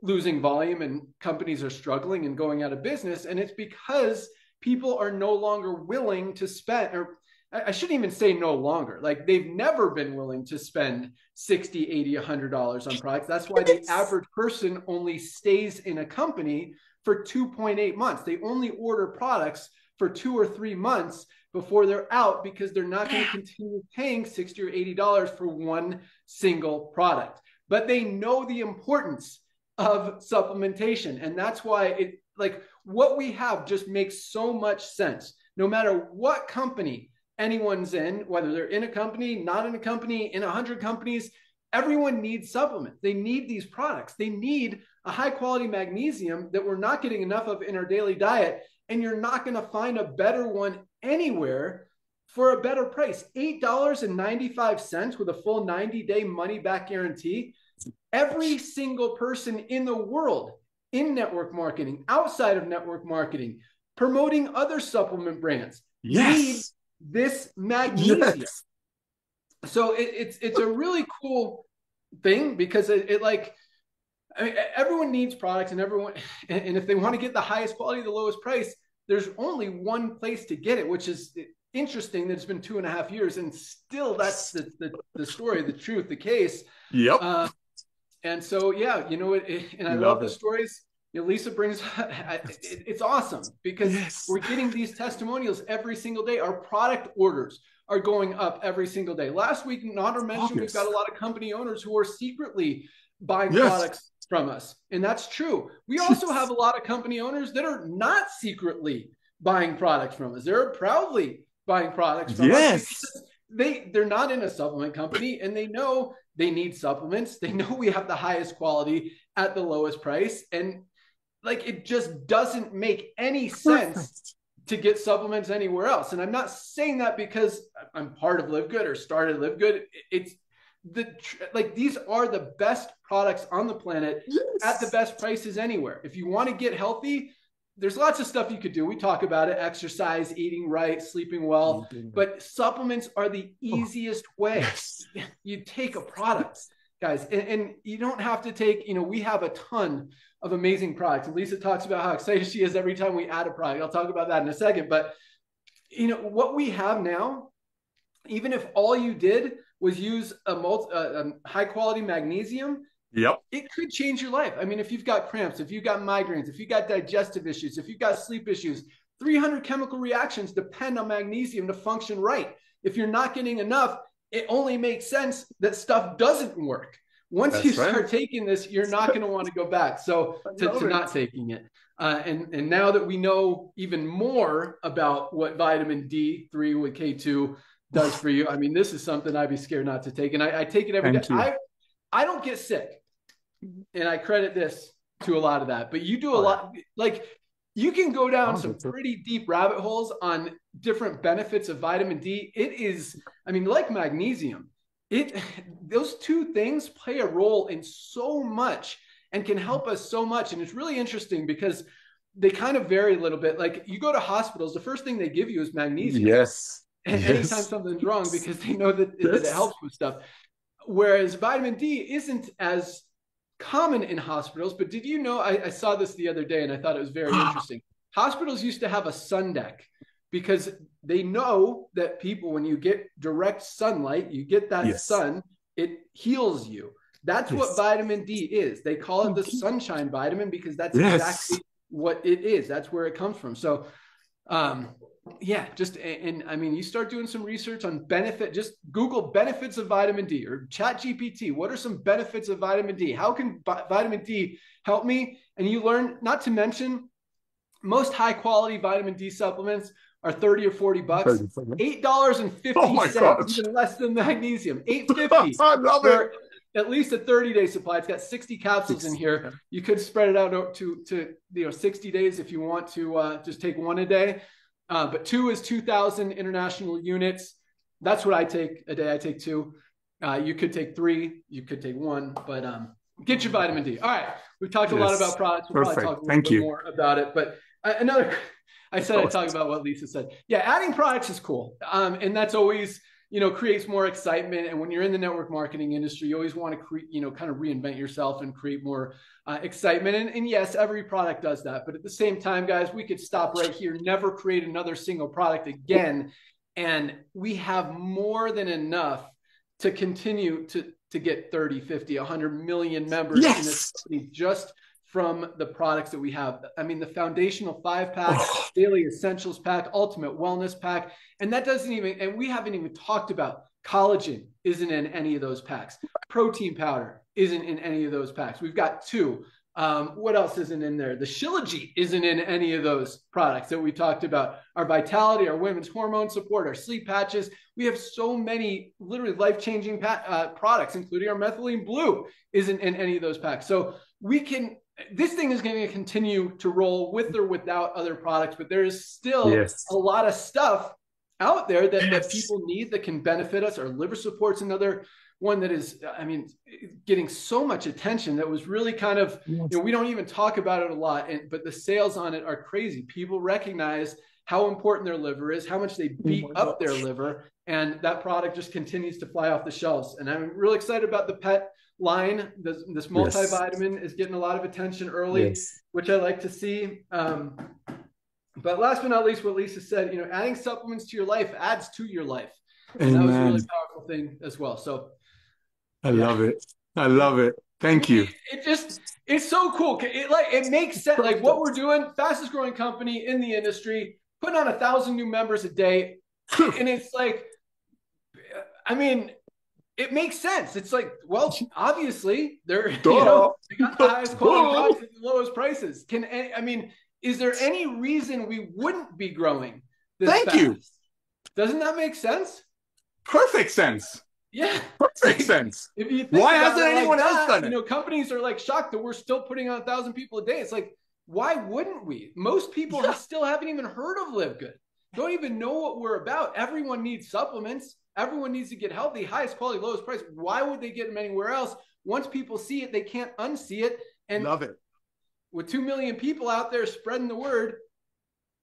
losing volume and companies are struggling and going out of business. And it's because people are no longer willing to spend, or I shouldn't even say no longer, like they've never been willing to spend $60, $80, $100 on products. That's why the average person only stays in a company for 2.8 months. They only order products for 2 or 3 months before they're out, because they're not going to continue paying $60 or $80 for one single product. But they know the importance of supplementation. And that's why what we have just makes so much sense. No matter what company anyone's in, whether they're in a company, not in a company, in 100 companies, everyone needs supplements. They need these products. They need a high quality magnesium that we're not getting enough of in our daily diet. And you're not going to find a better one anywhere for a better price. $8.95 with a full 90-day money back guarantee. Every single person in the world, in network marketing, outside of network marketing, promoting other supplement brands, need this magnesium. So it's a really cool thing, because everyone needs products, and if they want to get the highest quality, the lowest price, there's only one place to get it, which is interesting that it's been 2.5 years and still that's the story, the truth, the case. Yep. And so, yeah, and I love the stories. Lisa brings, it's awesome, because we're getting these testimonials every single day. Our product orders are going up every single day. Last week, Nader mentioned we've got a lot of company owners who are secretly buying products from us. And that's true. We also have a lot of company owners that are not secretly buying products from us. They're proudly buying products from us. They're not in a supplement company, and they know they need supplements. They know we have the highest quality at the lowest price. And it just doesn't make any sense to get supplements anywhere else. And I'm not saying that because I'm part of LiveGood or started LiveGood. It's these are the best products on the planet at the best prices anywhere. If you want to get healthy, there's lots of stuff you could do. We talk about it: exercise, eating right, sleeping well. But supplements are the easiest way. Yes. You take a product, guys, and you don't have to take, we have a ton of amazing products. And Lisa talks about how excited she is every time we add a product. I'll talk about that in a second. But, what we have now, even if all you did was use a high quality magnesium, Yep. it could change your life. I mean, if you've got cramps, if you've got migraines, if you've got digestive issues, if you've got sleep issues, 300 chemical reactions depend on magnesium to function right. If you're not getting enough, it only makes sense that stuff doesn't work. Once you start taking this, you're not going to want to go back. So to not taking it. And now that we know even more about what vitamin D3 with K2 does for you, I mean, this is something I'd be scared not to take. And I take it every day. I don't get sick. And I credit this to a lot of that. But you do a lot. Like, you can go down some pretty deep rabbit holes on different benefits of vitamin D. It is, I mean, like magnesium, those two things play a role in so much and can help us so much. And it's really interesting because they kind of vary a little bit. Like, you go to hospitals, the first thing they give you is magnesium. Yes. And anytime something's wrong, because they know that it helps with stuff. Whereas vitamin D isn't as common in hospitals. But did you know, I saw this the other day and I thought it was very interesting. Hospitals used to have a sun deck because they know that people, when you get direct sunlight, you get that sun, it heals you. That's what vitamin D is. They call it the sunshine vitamin because that's exactly what it is. That's where it comes from. So, and I mean, you start doing some research on just Google benefits of vitamin D or ChatGPT. What are some benefits of vitamin D? How can vitamin D help me? And you learn, not to mention, most high quality vitamin D supplements are 30 or 40 bucks, $8.50, even less than magnesium, $8.50. I love it. At least a 30-day supply. It's got 60 capsules in here. You could spread it out to 60 days if you want to just take one a day. But 2 is 2,000 international units. That's what I take a day. I take 2. You could take 3. You could take 1. But get your vitamin D. All right. We've talked a lot about products. We'll probably talk a little bit more about it. But I'd talk about what Lisa said. Yeah, adding products is cool. And that's always, creates more excitement. And when you're in the network marketing industry, you always want to kind of reinvent yourself and create more excitement. And yes, every product does that. But at the same time, guys, we could stop right here, never create another single product again. And we have more than enough to continue to get 30, 50, 100 million members in this company just from the products that we have. I mean, the foundational 5-pack, daily essentials pack, ultimate wellness pack. And that doesn't even, and we haven't even talked about collagen isn't in any of those packs. Protein powder isn't in any of those packs. We've got 2. What else isn't in there? The Shilajit isn't in any of those products that we talked about. Our vitality, our women's hormone support, our sleep patches. We have so many literally life-changing products, including our methylene blue isn't in any of those packs. So this thing is going to continue to roll with or without other products, but there is still a lot of stuff out there that people need that can benefit us. Our liver support's another one that is, getting so much attention that was really kind of, we don't even talk about it a lot, but the sales on it are crazy. People recognize how important their liver is, how much they beat up their liver, and that product just continues to fly off the shelves. And I'm really excited about the pet line. This multivitamin is getting a lot of attention early, which I like to see. But last but not least, what Lisa said, adding supplements to your life adds to your life. And that was a really powerful thing as well. So I love it. I love it. Thank you. It's so cool. It makes sense. Like what we're doing, fastest growing company in the industry, putting on 1,000 new members a day. And it's like, it makes sense. It's like, well, obviously they got the highest quality products at the lowest prices. Is there any reason we wouldn't be growing this fast? Thank you. Doesn't that make sense? Perfect sense. Yeah. Perfect sense. If you think why hasn't anyone else done it? Companies are like shocked that we're still putting on 1,000 people a day. It's like, why wouldn't we? Most people still haven't even heard of LiveGood. Don't even know what we're about. Everyone needs supplements. Everyone needs to get healthy, highest quality, lowest price. Why would they get them anywhere else? Once people see it, they can't unsee it. And love it. with 2 million people out there spreading the word,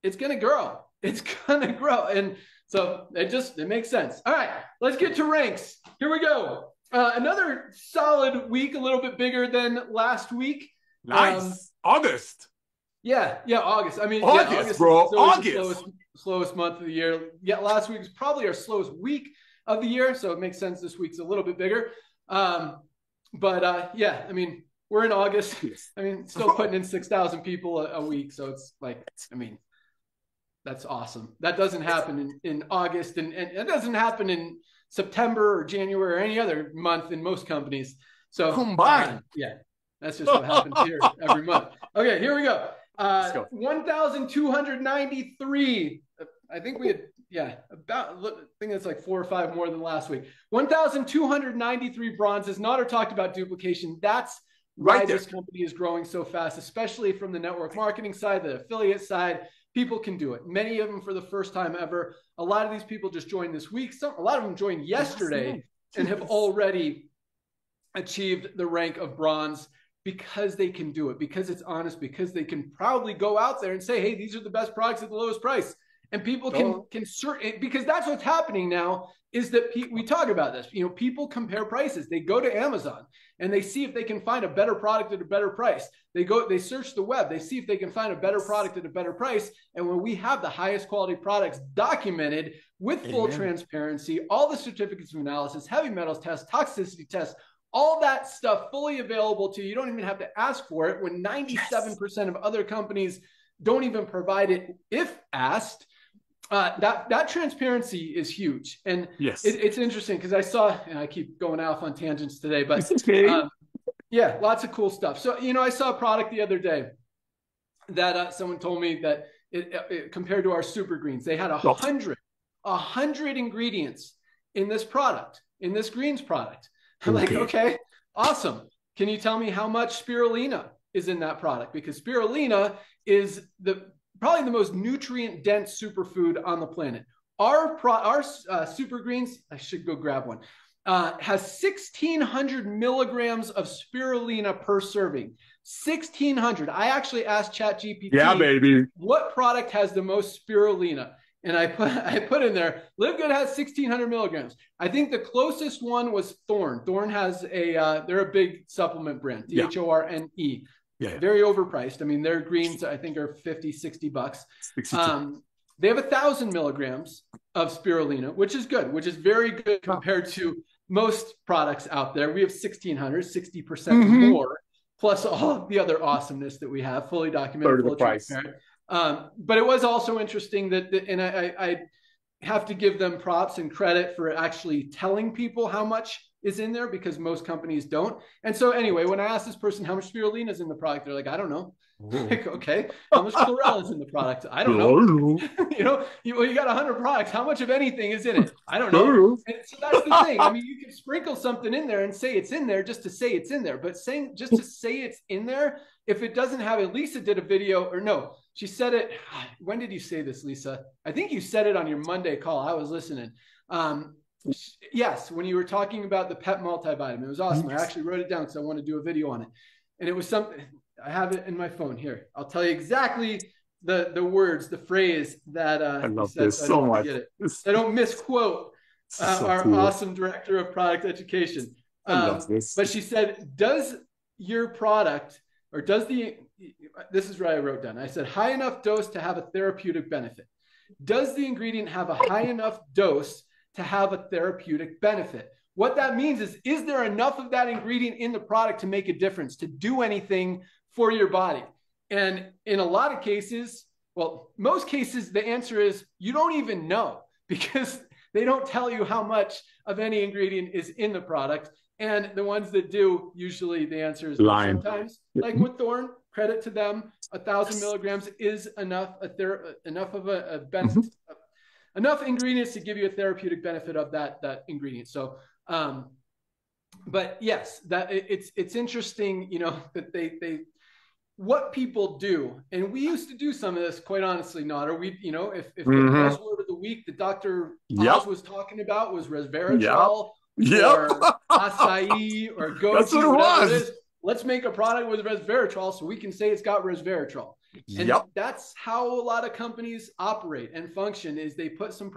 it's going to grow. It's going to grow. And so it makes sense. All right, let's get to ranks. Here we go. Another solid week, a little bit bigger than last week. Nice. August. Yeah, August. I mean, August, bro. August. Slowest month of the year. Yeah, last week was probably our slowest week of the year, so it makes sense this week's a little bit bigger. Yeah, I mean, we're in August. I mean, still putting in 6,000 people a week, so it's like, I mean, that's awesome. That doesn't happen in August, and it doesn't happen in September or January or any other month in most companies. So combined, yeah, that's just what happens here every month. Okay, here we go. 1,293. I think we had, I think it's like 4 or 5 more than last week. 1,293 bronzes. Nader talked about duplication. That's why this company is growing so fast, especially from the network marketing side, the affiliate side. People can do it. Many of them for the first time ever. A lot of these people just joined this week. A lot of them joined yesterday and have already achieved the rank of bronze because they can do it, because it's honest, because they can proudly go out there and say, hey, these are the best products at the lowest price. And people can because that's what's happening now, is that we talk about this. You know, people compare prices. They go to Amazon and they see if they can find a better product at a better price. They search the web. They see if they can find a better product at a better price. And when we have the highest quality products documented with full transparency, all the certificates of analysis, heavy metals tests, toxicity tests, all that stuff fully available to you. You don't even have to ask for it, when 97% of other companies don't even provide it if asked. That transparency is huge. And it's interesting because I saw, and I keep going off on tangents today, but yeah, lots of cool stuff. So, you know, I saw a product the other day that someone told me that it compared to our super greens, they had 100 ingredients in this product, in this greens product. I'm like, okay, awesome. Can you tell me how much spirulina is in that product? Because spirulina is probably the most nutrient dense superfood on the planet. Our super greens, I should go grab one, has 1,600 milligrams of spirulina per serving. 1,600. I actually asked ChatGPT, what product has the most spirulina? And I put in there, LiveGood has 1,600 milligrams. I think the closest one was Thorne. Thorne has they're a big supplement brand, Thorne. Very overpriced. I mean, their greens, I think, are $50, $60. They have 1,000 milligrams of spirulina, which is good, which is very good compared to most products out there. We have 1,600, 60% more, plus all the other awesomeness that we have, fully documented, fully transparent. But it was also interesting and I have to give them props and credit for actually telling people how much is in there, because most companies don't. And so anyway, when I asked this person how much spirulina is in the product, they're like, I don't know. Like, okay, how much chlorella is in the product? I don't know. You know, you got 100 products. How much of anything is in it? I don't know. And so that's the thing. I mean, you can sprinkle something in there and say it's in there just to say it's in there. But just to say it's in there, if it doesn't have it, Lisa did a video, or no, she said it. When did you say this, Lisa? I think you said it on your Monday call. I was listening. Yes, when you were talking about the pet multivitamin, it was awesome. I actually wrote it down because I want to do a video on it. And it was something, I have it in my phone here. I'll tell you exactly the words, the phrase that I love this so much. I don't misquote our awesome director of product education. But she said, does your product, or this is what I wrote down. I said, high enough dose to have a therapeutic benefit. Does the ingredient have a high enough dose to have a therapeutic benefit? What that means is there enough of that ingredient in the product to make a difference, to do anything for your body? And in a lot of cases, well, most cases, the answer is you don't even know, because they don't tell you how much of any ingredient is in the product. And the ones that do, usually the answer is sometimes. Like with Thorne, credit to them, 1,000 milligrams is enough of a benefit, enough ingredients to give you a therapeutic benefit of that ingredient. So, but yes, that it's interesting, you know, that they what people do, and we used to do some of this, quite honestly, Nader. We, you know, if the buzzword of the week that Dr. Oz was talking about was resveratrol, or acai, or goji, whatever it is, let's make a product with resveratrol so we can say it's got resveratrol. And that's how a lot of companies operate and function, is they put some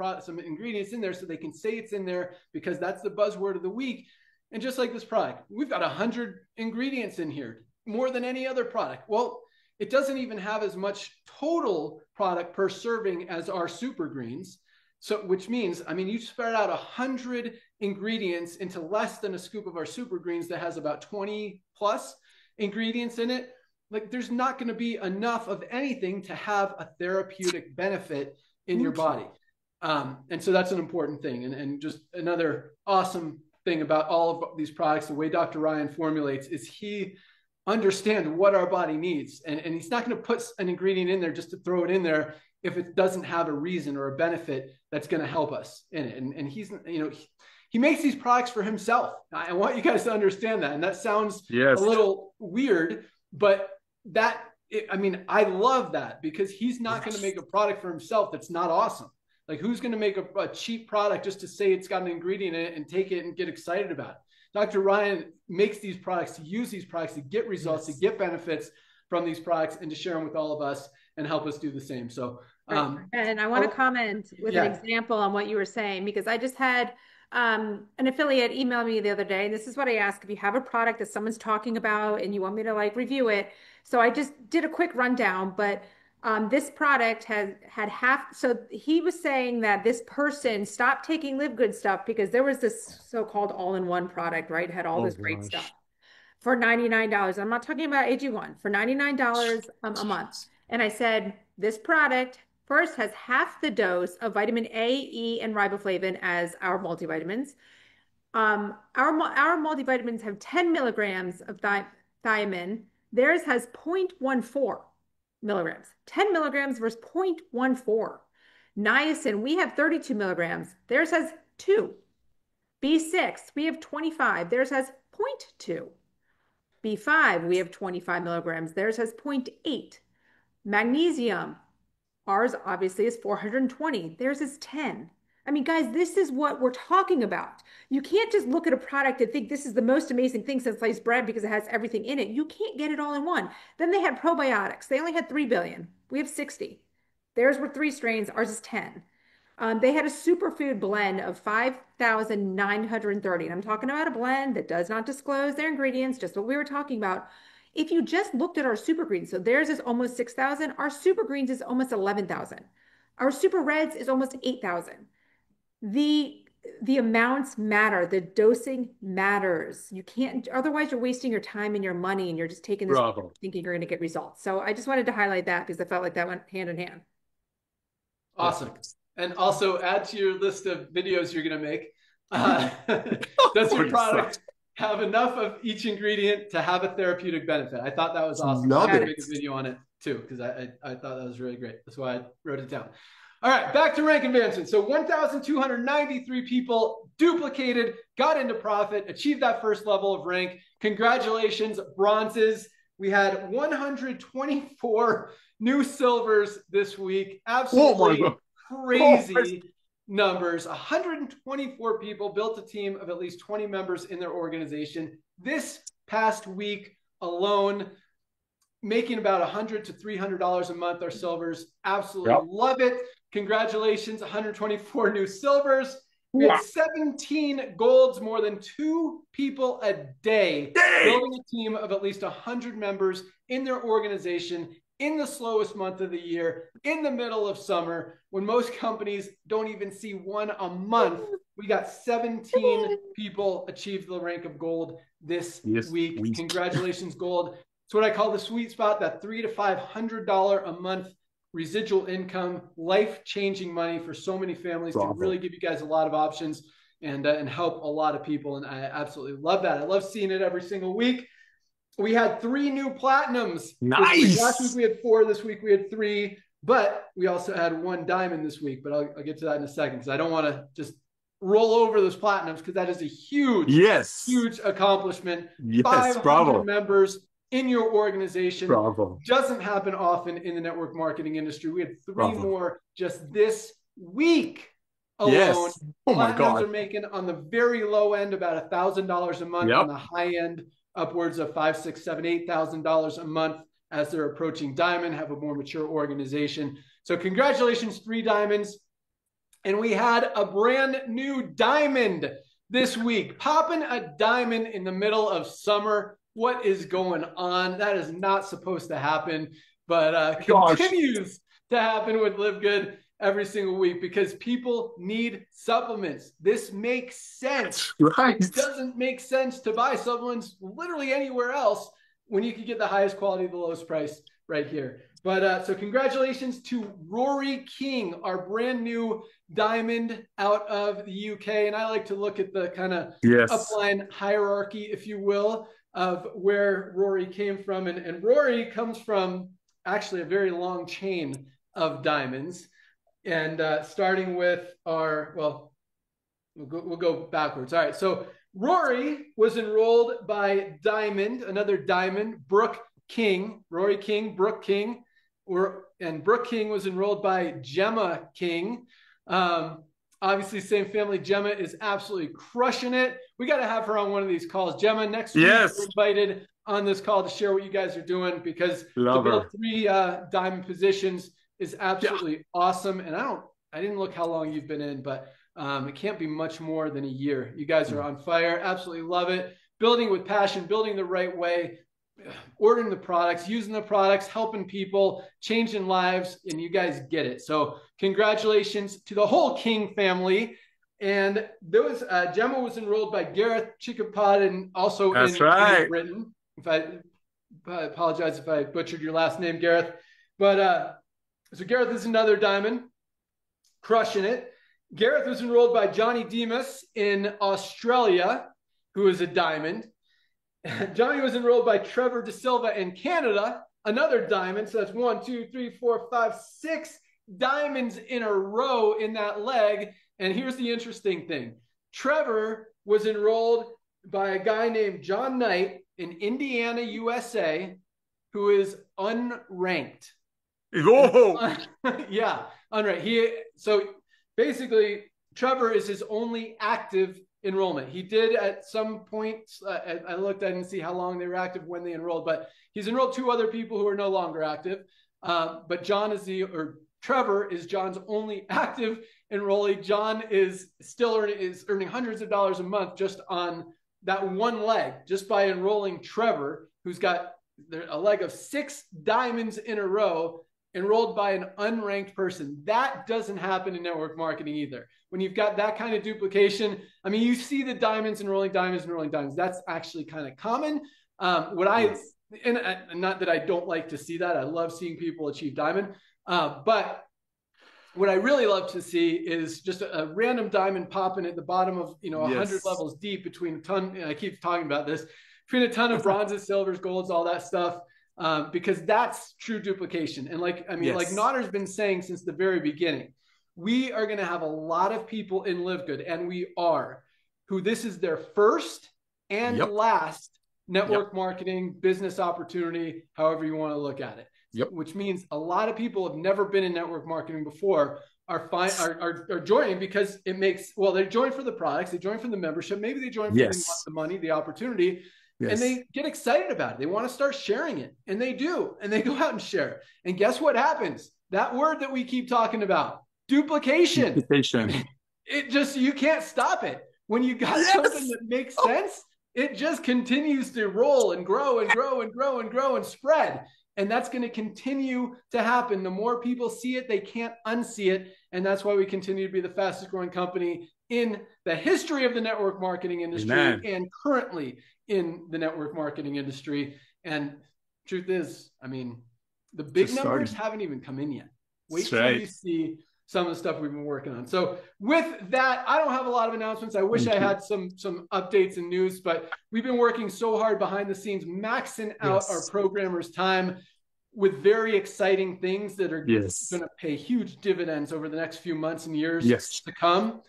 ingredients in there so they can say it's in there because that's the buzzword of the week. And just like this product, we've got 100 ingredients in here, more than any other product. Well, it doesn't even have as much total product per serving as our super greens. So, which means, I mean, you spread out 100 ingredients into less than a scoop of our super greens that has about 20 plus ingredients in it. Like, there's not going to be enough of anything to have a therapeutic benefit in your body. And so that's an important thing. And just another awesome thing about all of these products, the way Dr. Ryan formulates, is he understands what our body needs. And he's not going to put an ingredient in there just to throw it in there if it doesn't have a reason or a benefit that's going to help us in it. And he's, you know, he makes these products for himself. I want you guys to understand that. And that sounds a little weird, but I mean, I love that, because he's not going to make a product for himself that's not awesome. Like, who's going to make a cheap product just to say it's got an ingredient in it and take it and get excited about it? Dr. Ryan makes these products to use these products to get results, to get benefits from these products, and to share them with all of us and help us do the same. So, and I want to comment with an example on what you were saying, because I just had an affiliate email me the other day, and this is what I ask: if you have a product that someone's talking about and you want me to like review it. So I just did a quick rundown, but this product had half. So he was saying that this person stopped taking LiveGood stuff because there was this so-called all-in-one product, right? It had all this great stuff for $99. I'm not talking about AG1, for $99 a month. And I said, this product first has half the dose of vitamin A, E, and riboflavin as our multivitamins. Our multivitamins have 10 milligrams of thiamine. Theirs has 0.14 milligrams, 10 milligrams versus 0.14. Niacin, we have 32 milligrams. Theirs has 2. B6, we have 25. Theirs has 0.2. B5, we have 25 milligrams. Theirs has 0.8. Magnesium, ours obviously is 420. Theirs is 10. I mean, guys, this is what we're talking about. You can't just look at a product and think this is the most amazing thing since sliced bread because it has everything in it. You can't get it all in one. Then they had probiotics. They only had 3 billion. We have 60. Theirs were 3 strains. Ours is 10. They had a superfood blend of 5,930. And I'm talking about a blend that does not disclose their ingredients, just what we were talking about. If you just looked at our super greens, so theirs is almost 6,000. Our super greens is almost 11,000. Our super reds is almost 8,000. The amounts matter. The dosing matters. You can't, otherwise you're wasting your time and your money, and you're just taking this thinking you're going to get results. So I just wanted to highlight that because I felt like that went hand in hand. Awesome. And also add to your list of videos you're going to make. Does your product have enough of each ingredient to have a therapeutic benefit? I thought that was awesome. I'm going to make a video on it too, because I thought that was really great. That's why I wrote it down. All right, back to rank advancement. So 1,293 people duplicated, got into profit, achieved that first level of rank. Congratulations, bronzes. We had 124 new silvers this week. Absolutely crazy numbers. 124 people built a team of at least 20 members in their organization this past week alone, making about $100 to $300 a month our silvers. Absolutely love it. Congratulations, 124 new silvers. We had 17 golds, more than 2 people a day, building a team of at least 100 members in their organization in the slowest month of the year, in the middle of summer, when most companies don't even see one a month. We got 17 people achieve the rank of gold this week. Congratulations, gold. It's what I call the sweet spot, that $300 to $500 a month residual income, life-changing money for so many families to really give you guys a lot of options and help a lot of people. And I absolutely love that. I love seeing it every single week. We had 3 new platinums. Nice. Last week we had 4. This week we had 3. But we also had 1 diamond this week. But I'll get to that in a second, because I don't want to just roll over those platinums, because that is a huge, huge accomplishment. 500 members in your organization. Doesn't happen often in the network marketing industry. We had 3 more just this week alone. Oh my God. Are making on the very low end about $1,000 a month, on the high end upwards of $5,000, $6,000, $7,000, $8,000 a month as they're approaching diamond, have a more mature organization. So congratulations, 3 diamonds. And we had a brand new diamond this week, popping a diamond in the middle of summer. What is going on? That is not supposed to happen, but continues to happen with LiveGood every single week because people need supplements. This makes sense. Right. It doesn't make sense to buy supplements literally anywhere else when you can get the highest quality, the lowest price right here. But so congratulations to Rory King, our brand new diamond out of the UK. And I like to look at the kind of upline hierarchy, if you will, of where Rory came from. And Rory comes from actually a very long chain of diamonds. And starting with our, well, we'll go backwards. All right. So Rory was enrolled by Diamond, another Diamond, Brooke King, Rory King, Brooke King, and Brooke King was enrolled by Gemma King. Obviously, same family. Gemma is absolutely crushing it. We got to have her on one of these calls. Gemma, next week, you're invited on this call to share what you guys are doing because to build 3 diamond positions is absolutely awesome. And I didn't look how long you've been in, but it can't be much more than a year. You guys are on fire. Absolutely love it. Building with passion, building the right way, ordering the products, using the products, helping people, changing lives, and you guys get it. So congratulations to the whole King family. And there was Gemma was enrolled by Gareth Chickapod and also in Great Britain. I apologize if I butchered your last name, Gareth. But so Gareth is another diamond, crushing it. Gareth was enrolled by Johnny Demas in Australia, who is a diamond. Johnny was enrolled by Trevor De Silva in Canada, another diamond. So that's 1, 2, 3, 4, 5, 6 diamonds in a row in that leg. And here's the interesting thing. Trevor was enrolled by a guy named John Knight in Indiana, USA, who is unranked. Oh, yeah, unranked. So basically, Trevor is his only active enrollment. He did at some point, I looked, I didn't see how long they were active when they enrolled, but he's enrolled 2 other people who are no longer active. But Trevor is John's only active enrollee. John is still earning hundreds of dollars a month just on that one leg, just by enrolling Trevor, who's got a leg of 6 diamonds in a row, enrolled by an unranked person. That doesn't happen in network marketing either. When you've got that kind of duplication, I mean, you see the diamonds enrolling diamonds. That's actually kind of common. And not that I don't like to see that. I love seeing people achieve diamond. But what I really love to see is just a random diamond popping at the bottom of, 100 levels deep between a ton, and I keep talking about this, between a ton of bronzes, silvers, golds, all that stuff. Because that's true duplication. And like Notter's been saying since the very beginning, we are going to have a lot of people in LiveGood, and we are, who this is their first and last network marketing business opportunity, however you want to look at it. Which means a lot of people have never been in network marketing before are joining because it makes, they join for the products, they join for the membership, maybe they join for the money, the opportunity. And they get excited about it. They want to start sharing it. And they do. And they go out and share it. And guess what happens? That word that we keep talking about, duplication. You can't stop it. When you got something that makes sense, it just continues to roll and grow and grow and grow and grow and spread. And that's going to continue to happen. The more people see it, they can't unsee it. And that's why we continue to be the fastest growing company in the history of the network marketing industry and currently in the network marketing industry. And truth is, I mean, the big numbers haven't even come in yet. Wait till you see some of the stuff we've been working on. So with that, I don't have a lot of announcements. I wish I had some updates and news, but we've been working so hard behind the scenes, maxing out our programmers' time with very exciting things that are going to pay huge dividends over the next few months and years to come.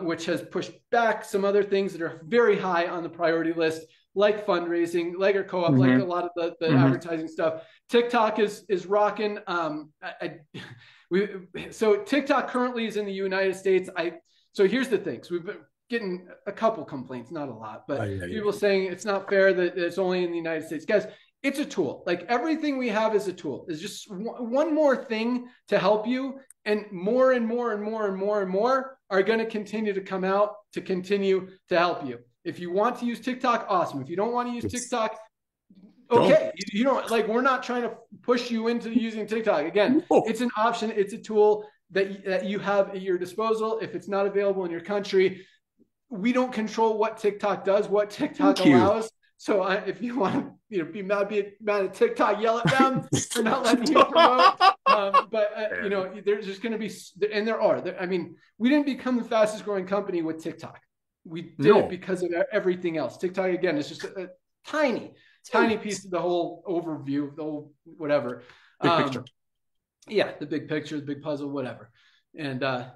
Which has pushed back some other things that are very high on the priority list, like fundraising, like our co-op, like a lot of the advertising stuff. TikTok is rocking. So TikTok currently is in the United States. So here's the thing. So getting a couple complaints, not a lot, but yeah. people saying it's not fair that it's only in the United States. Guys, it's a tool. Like everything we have is a tool. It's just one more thing to help you, and more and more and more and more and more are going to continue to come out to continue to help you. If you want to use TikTok, awesome. If you don't want to use TikTok, okay. You don't, like, we're not trying to push you into using TikTok. Again, it's an option. It's a tool that you have at your disposal. If it's not available in your country, we don't control what TikTok does, what TikTok allows. So if you want to, be mad at TikTok, yell at them for not letting you promote. There's just going to be, and there are. I mean, we didn't become the fastest growing company with TikTok. We did it because of everything else. TikTok, again, is just a tiny piece of the whole overview, the whole whatever. Big picture. Yeah, the big picture, the big puzzle, whatever. And but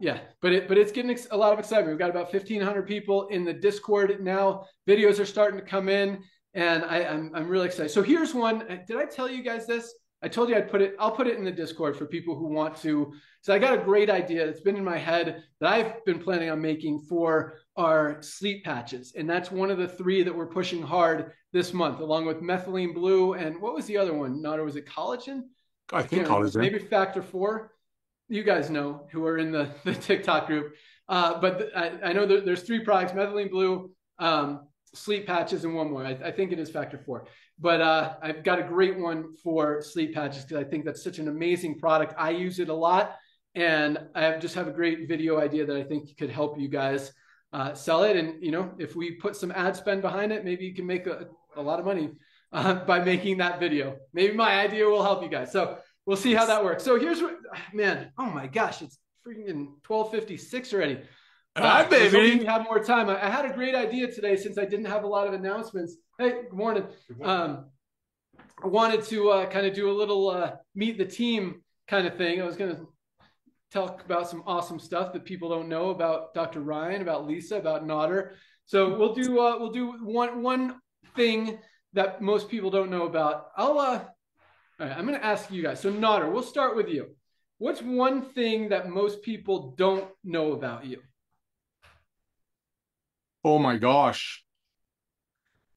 it's getting a lot of excitement. We've got about 1,500 people in the Discord now. Videos are starting to come in, and I'm really excited. So here's one. Did I tell you guys this? I told you I'll put it in the Discord for people who want to. So I got a great idea that's been in my head that I've been planning on making for our sleep patches. And that's one of the 3 that we're pushing hard this month, along with methylene blue. And what was the other one? Not, or was it collagen? I think collagen. Maybe factor 4. You guys know who are in the TikTok group. But I know there's 3 products: methylene blue, sleep patches, and one more. I think it is factor 4. But I've got a great one for sleep patches because I think that's such an amazing product. I use it a lot, and I just have a great video idea that I think could help you guys sell it. And if we put some ad spend behind it, maybe you can make a lot of money by making that video. Maybe my idea will help you guys. So we'll see how that works. So here's what, man, oh my gosh, it's freaking 12:56 already. Baby. We have more time. I had a great idea today since I didn't have a lot of announcements. Hey, good morning. I wanted to kind of do a little meet the team kind of thing. I was going to talk about some awesome stuff that people don't know about Dr. Ryan, about Lisa, about Nodder. So we'll do one thing that most people don't know about. All right, I'm going to ask you guys. So Nodder, we'll start with you. What's one thing that most people don't know about you? Oh my gosh.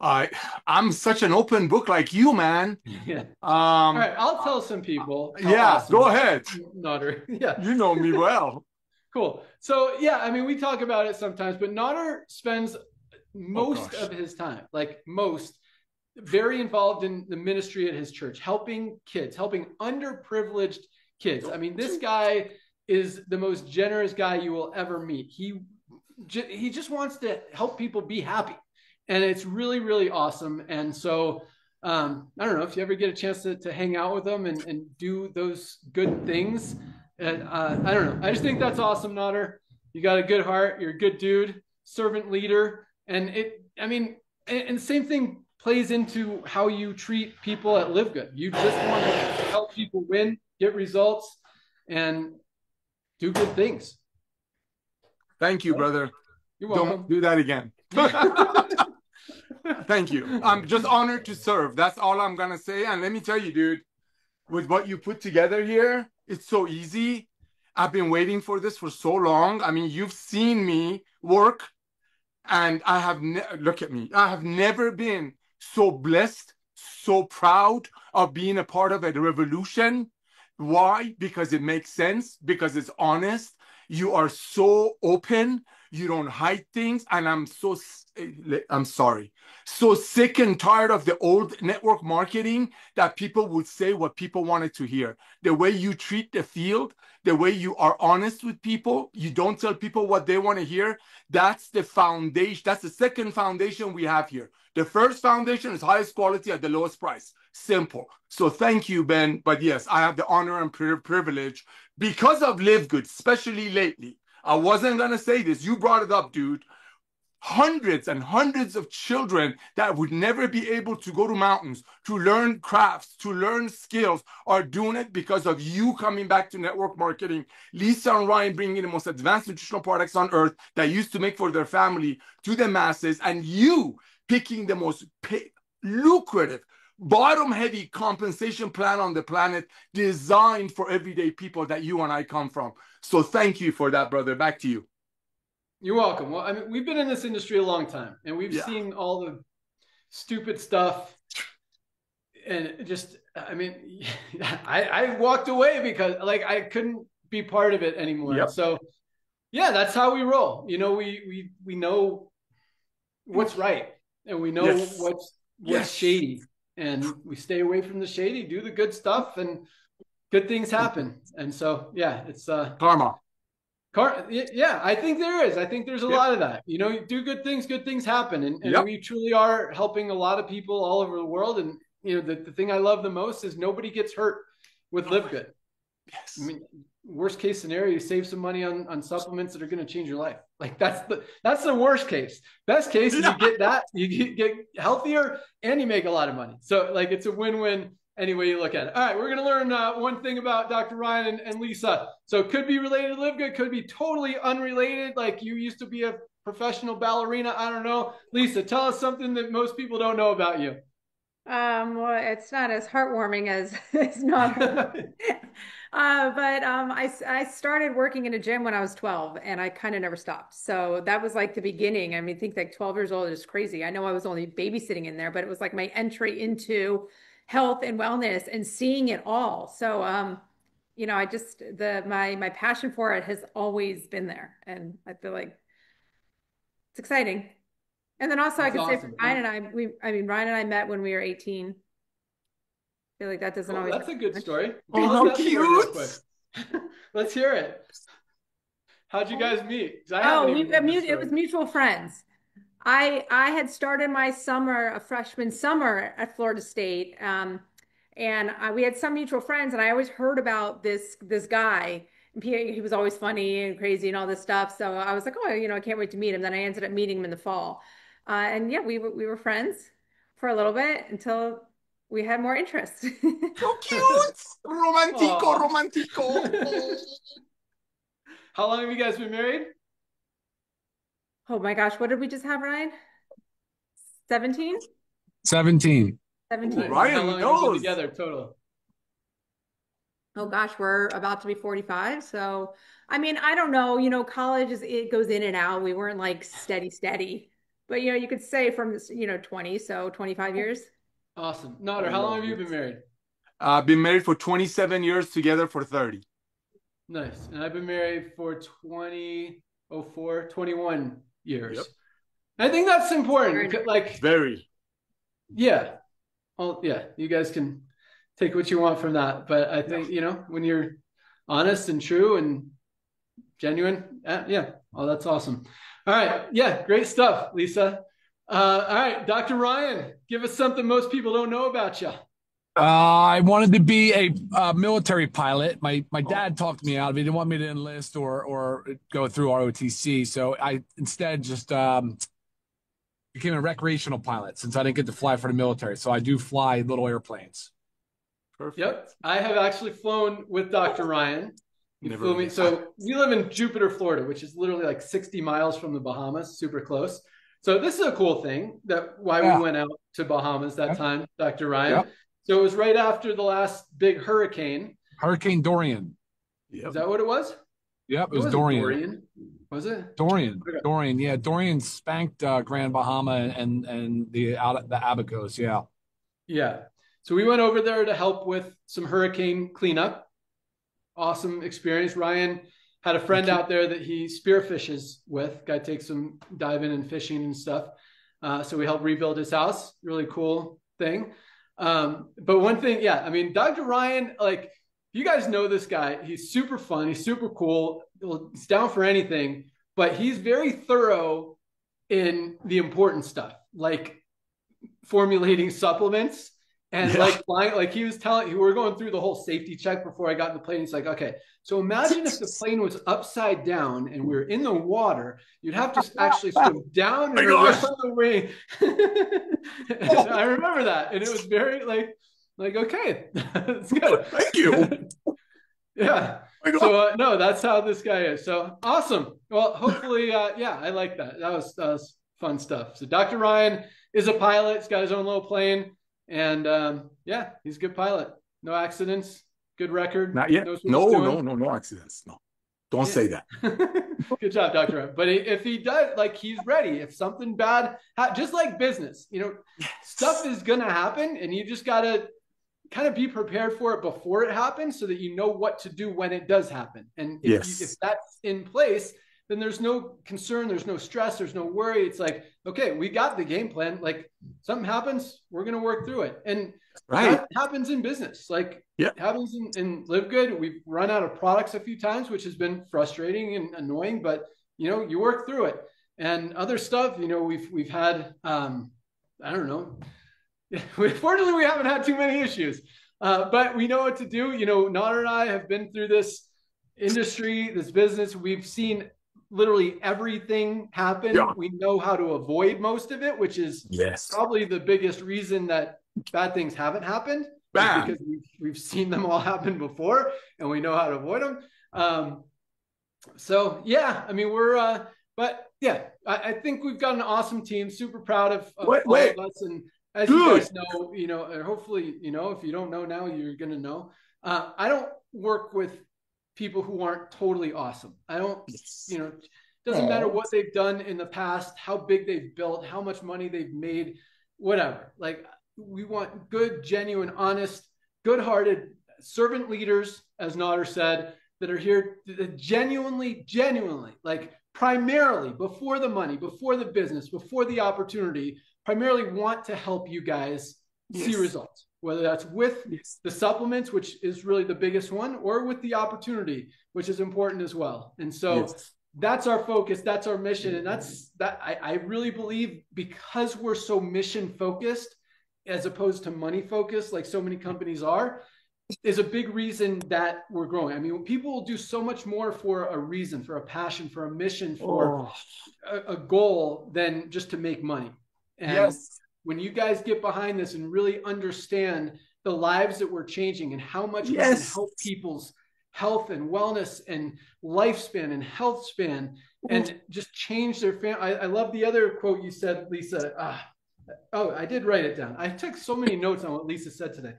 I'm such an open book like you, man. Yeah. All right, I'll tell some people. Yeah, awesome. Go ahead. Nodder. Yeah. You know me well. Cool. So yeah, I mean, we talk about it sometimes, but Nodder spends most of his time, very involved in the ministry at his church, helping kids, helping underprivileged kids. I mean, this guy is the most generous guy you will ever meet. He just wants to help people be happy. And it's really, really awesome. And so I don't know if you ever get a chance to hang out with them and do those good things. And I don't know. I just think that's awesome, Nodder. You got a good heart. You're a good dude, servant leader. And and same thing plays into how you treat people at LiveGood. You just want to help people win, get results, and do good things. Thank you, brother. You're welcome. Don't do that again. Thank you. I'm just honored to serve. That's all I'm going to say. And let me tell you, dude, with what you put together here, it's so easy. I've been waiting for this for so long. I mean, you've seen me work, and I have look at me. I have never been so blessed, so proud of being a part of a revolution. Why? Because it makes sense, because it's honest. You are so open. You don't hide things. And I'm sorry, so sick and tired of the old network marketing that people would say what people wanted to hear. The way you treat the field, the way you are honest with people, you don't tell people what they want to hear. That's the foundation. That's the second foundation we have here. The first foundation is highest quality at the lowest price. Simple. So thank you, Ben. But yes, I have the honor and privilege because of LiveGood, especially lately. I wasn't going to say this. You brought it up, dude. Hundreds and hundreds of children that would never be able to go to mountains, to learn crafts, to learn skills, are doing it because of you coming back to network marketing. Lisa and Ryan bringing the most advanced nutritional products on earth that used to make for their family to the masses, and you picking the most lucrative, bottom-heavy compensation plan on the planet designed for everyday people that you and I come from. So thank you for that, brother. Back to you. You're welcome. Well, I mean, we've been in this industry a long time, and we've Yeah. seen all the stupid stuff. And just, I mean, I walked away because like I couldn't be part of it anymore. And Yep. so, yeah, that's how we roll. You know, we know what's right, and we know Yes. what's Yes. shady, and we stay away from the shady, do the good stuff, and good things happen. And so, yeah, it's Karma. yeah, I think there is. I think there's a Yep. lot of that. You know, you do good things happen. And Yep. we truly are helping a lot of people all over the world. And, you know, the thing I love the most is nobody gets hurt with LiveGood. Yes. I mean, worst case scenario, you save some money on supplements that are going to change your life. Like that's the worst case. Best case is you get that, you get healthier, and you make a lot of money. So like it's a win-win any way you look at it. All right, we're going to learn one thing about Dr. Ryan and Lisa. So it could be related to LiveGood, could be totally unrelated. Like you used to be a professional ballerina. I don't know. Lisa, tell us something that most people don't know about you. Well, it's not as heartwarming as it's not. I started working in a gym when I was 12 and I kind of never stopped. So that was like the beginning. I mean, I think like 12 years old is crazy. I know I was only babysitting in there, but it was like my entry into health and wellness and seeing it all. So, you know, I just my passion for it has always been there, and I feel like it's exciting. And then also I That's could say for awesome. Ryan and Ryan and I met when we were 18. I feel like that doesn't Oh, always that's a good happen. story. Oh, Tell how us that story real cute. quick. Let's hear it. How'd you guys meet? 'Cause I Oh, haven't even heard this it story. was mutual friends. I had started my summer, a freshman summer at Florida State, and we had some mutual friends, and I always heard about this guy. He was always funny and crazy and all this stuff. So I was like, oh, you know, I can't wait to meet him. Then I ended up meeting him in the fall, and yeah, we were friends for a little bit until we had more interest. So cute. Romantico, Aw. romantico. How long have you guys been married? Oh my gosh, what did we just have, Ryan? 17? 17. Oh, 17. Nice. And how Ryan long have you been knows. together total? Oh gosh, we're about to be 45. So, I mean, I don't know, you know, college it goes in and out. We weren't like steady. But you know, you could say from this, you know, 20, so 25 years. Awesome. I Nader, how long love have you it. been married? I've been married for 27 years, together for 30. Nice. And I've been married for 2004, 21 years. Yep. I think that's important. Very Like, Very. yeah. Well, yeah, you guys can take what you want from that. But I think, you know, when you're honest and true and genuine, yeah. Oh, that's awesome. All right. Yeah, great stuff, Lisa. All right, Dr. Ryan, give us something most people don't know about you. I wanted to be a military pilot. My dad talked me out of it. He didn't want me to enlist or go through ROTC. So I instead just became a recreational pilot since I didn't get to fly for the military. So I do fly little airplanes. Perfect. Yep. I have actually flown with Dr. Ryan. He Never flew me. again. So we live in Jupiter, Florida, which is literally like 60 miles from the Bahamas, super close. So this is a cool thing that why Yeah. we went out to Bahamas that Yep. time, Dr. Ryan. Yep. So it was right after the last big hurricane. Hurricane Dorian. Yep. Is that what it was? Yep, it was wasn't Dorian. Was it? Dorian. Okay. Dorian. Yeah, Dorian spanked Grand Bahama and the Abacos. Yeah. Yeah. So we went over there to help with some hurricane cleanup. Awesome experience. Ryan had a friend out there that he spearfishes with. Guy takes some diving and fishing and stuff. So we helped rebuild his house. Really cool thing. But one thing, yeah, I mean, Dr. Ryan, like, you guys know this guy. He's super fun. He's super cool. He's down for anything, but he's very thorough in the important stuff, like formulating supplements and like flying. Like he was telling, we were going through the whole safety check before I got in the plane. He's like, okay, so imagine if the plane was upside down and we were in the water, you'd have to actually swim down and around the wing. I remember that, and it was very like okay, it's good. Thank you. Yeah. So no, that's how this guy is. So awesome. Well, hopefully, yeah, I like that. That was fun stuff. So Dr. Ryan is a pilot. He's got his own little plane, and yeah, he's a good pilot. No accidents. Good record. Not yet. Knows what he's doing. No accidents. No. Don't say that. Good job, Dr. Ryan. But if he does, like, he's ready. If something bad, just like business, you know, stuff is going to happen, and you just got to kind of be prepared for it before it happens so that you know what to do when it does happen. And if that's in place, then there's no concern, there's no stress, there's no worry. It's like, okay, we got the game plan. Like, something happens, we're going to work through it. And that happens in business. Like, it happens in LiveGood. We've run out of products a few times, which has been frustrating and annoying, but you know, you work through it. And other stuff, you know, we've had, I don't know. Fortunately, we haven't had too many issues, but we know what to do. You know, Nader and I have been through this industry, this business. We've seen literally everything happen. Yeah. We know how to avoid most of it, which is probably the biggest reason that bad things haven't happened. Because we've seen them all happen before, and we know how to avoid them. So yeah, I mean, we're, but yeah, I think we've got an awesome team. Super proud of all of us. And as you guys know, you know, and hopefully, you know, if you don't know now, you're going to know. I don't work with people who aren't totally awesome. I don't, you know, doesn't matter what they've done in the past, how big they've built, how much money they've made, whatever. Like, we want good, genuine, honest, good-hearted servant leaders, as Nader said, that are here to genuinely, like, primarily, before the money, before the business, before the opportunity, primarily want to help you guys see results, whether that's with the supplements, which is really the biggest one, or with the opportunity, which is important as well. And so that's our focus, that's our mission. And I really believe, because we're so mission focused as opposed to money focused, like so many companies are, is a big reason that we're growing. I mean, people will do so much more for a reason, for a passion, for a mission, for a goal, than just to make money. And when you guys get behind this and really understand the lives that we're changing and how much we can help people's health and wellness and lifespan and health span, and just change their family. I love the other quote you said, Lisa. I did write it down. I took so many notes on what Lisa said today.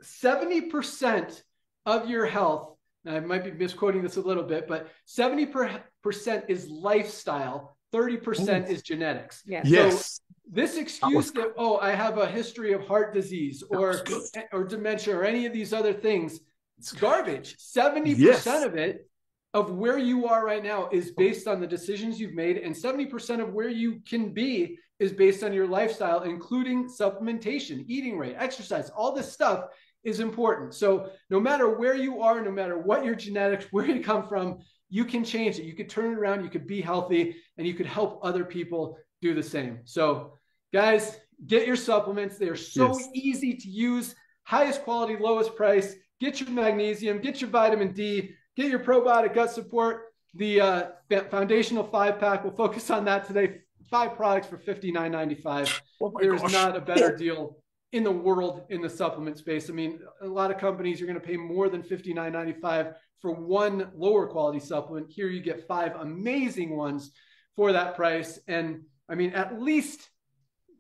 70% of your health, and I might be misquoting this a little bit, but 70% is lifestyle, 30% is genetics. So this excuse that, I have a history of heart disease or dementia or any of these other things, it's garbage. 70% of it, of where you are right now, is based on the decisions you've made, and 70% of where you can be is based on your lifestyle, including supplementation, eating rate, exercise. All this stuff is important. So no matter where you are, no matter what your genetics, where you come from, you can change it. You could turn it around, you could be healthy, and you could help other people do the same. So guys, get your supplements. They are so easy to use, highest quality, lowest price. Get your magnesium, get your vitamin D, get your probiotic gut support. The foundational 5-pack, we'll focus on that today. 5 products for $59.95. There's not a better deal in the world in the supplement space. I mean, a lot of companies are going to pay more than $59.95 for one lower quality supplement. Here you get 5 amazing ones for that price. And I mean, at least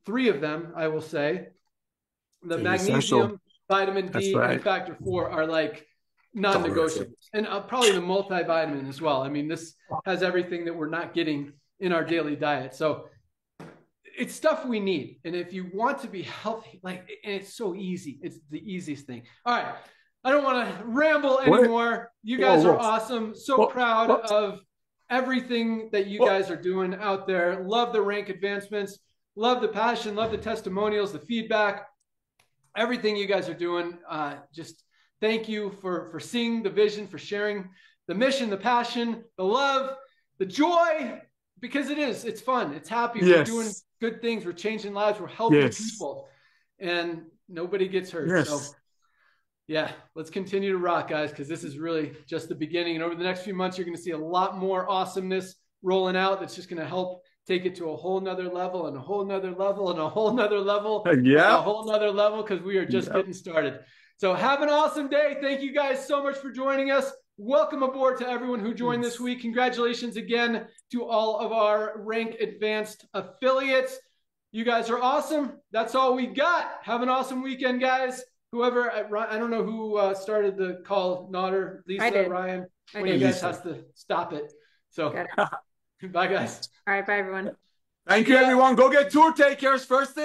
3 of them, I will say, the magnesium, vitamin D, and factor 4 are like non-negotiable. And probably the multivitamin as well. I mean, this has everything that we're not getting in our daily diet. So it's stuff we need. And if you want to be healthy, like, and it's so easy, it's the easiest thing. All right. I don't want to ramble anymore. You guys are awesome. So proud of everything that you guys are doing out there. Love the rank advancements, love the passion, love the testimonials, the feedback, everything you guys are doing. Just thank you for seeing the vision, for sharing the mission, the passion, the love, the joy, because it's fun. It's happy. We're doing good things. We're changing lives. We're helping people, and nobody gets hurt. So yeah, let's continue to rock, guys, because this is really just the beginning. And over the next few months, you're going to see a lot more awesomeness rolling out. That's just going to help take it to a whole nother level and a whole nother level and a whole nother level. A whole nother level, because we are just getting started. So have an awesome day. Thank you guys so much for joining us. Welcome aboard to everyone who joined this week. Congratulations again to all of our Rank Advanced affiliates. You guys are awesome. That's all we got. Have an awesome weekend, guys. Whoever, I don't know who started the call, Nader, Lisa, Ryan. I One of do. you guys has to stop it. So Got it. bye, guys. All right, bye everyone. Thank you, everyone. Go get tour takers first thing.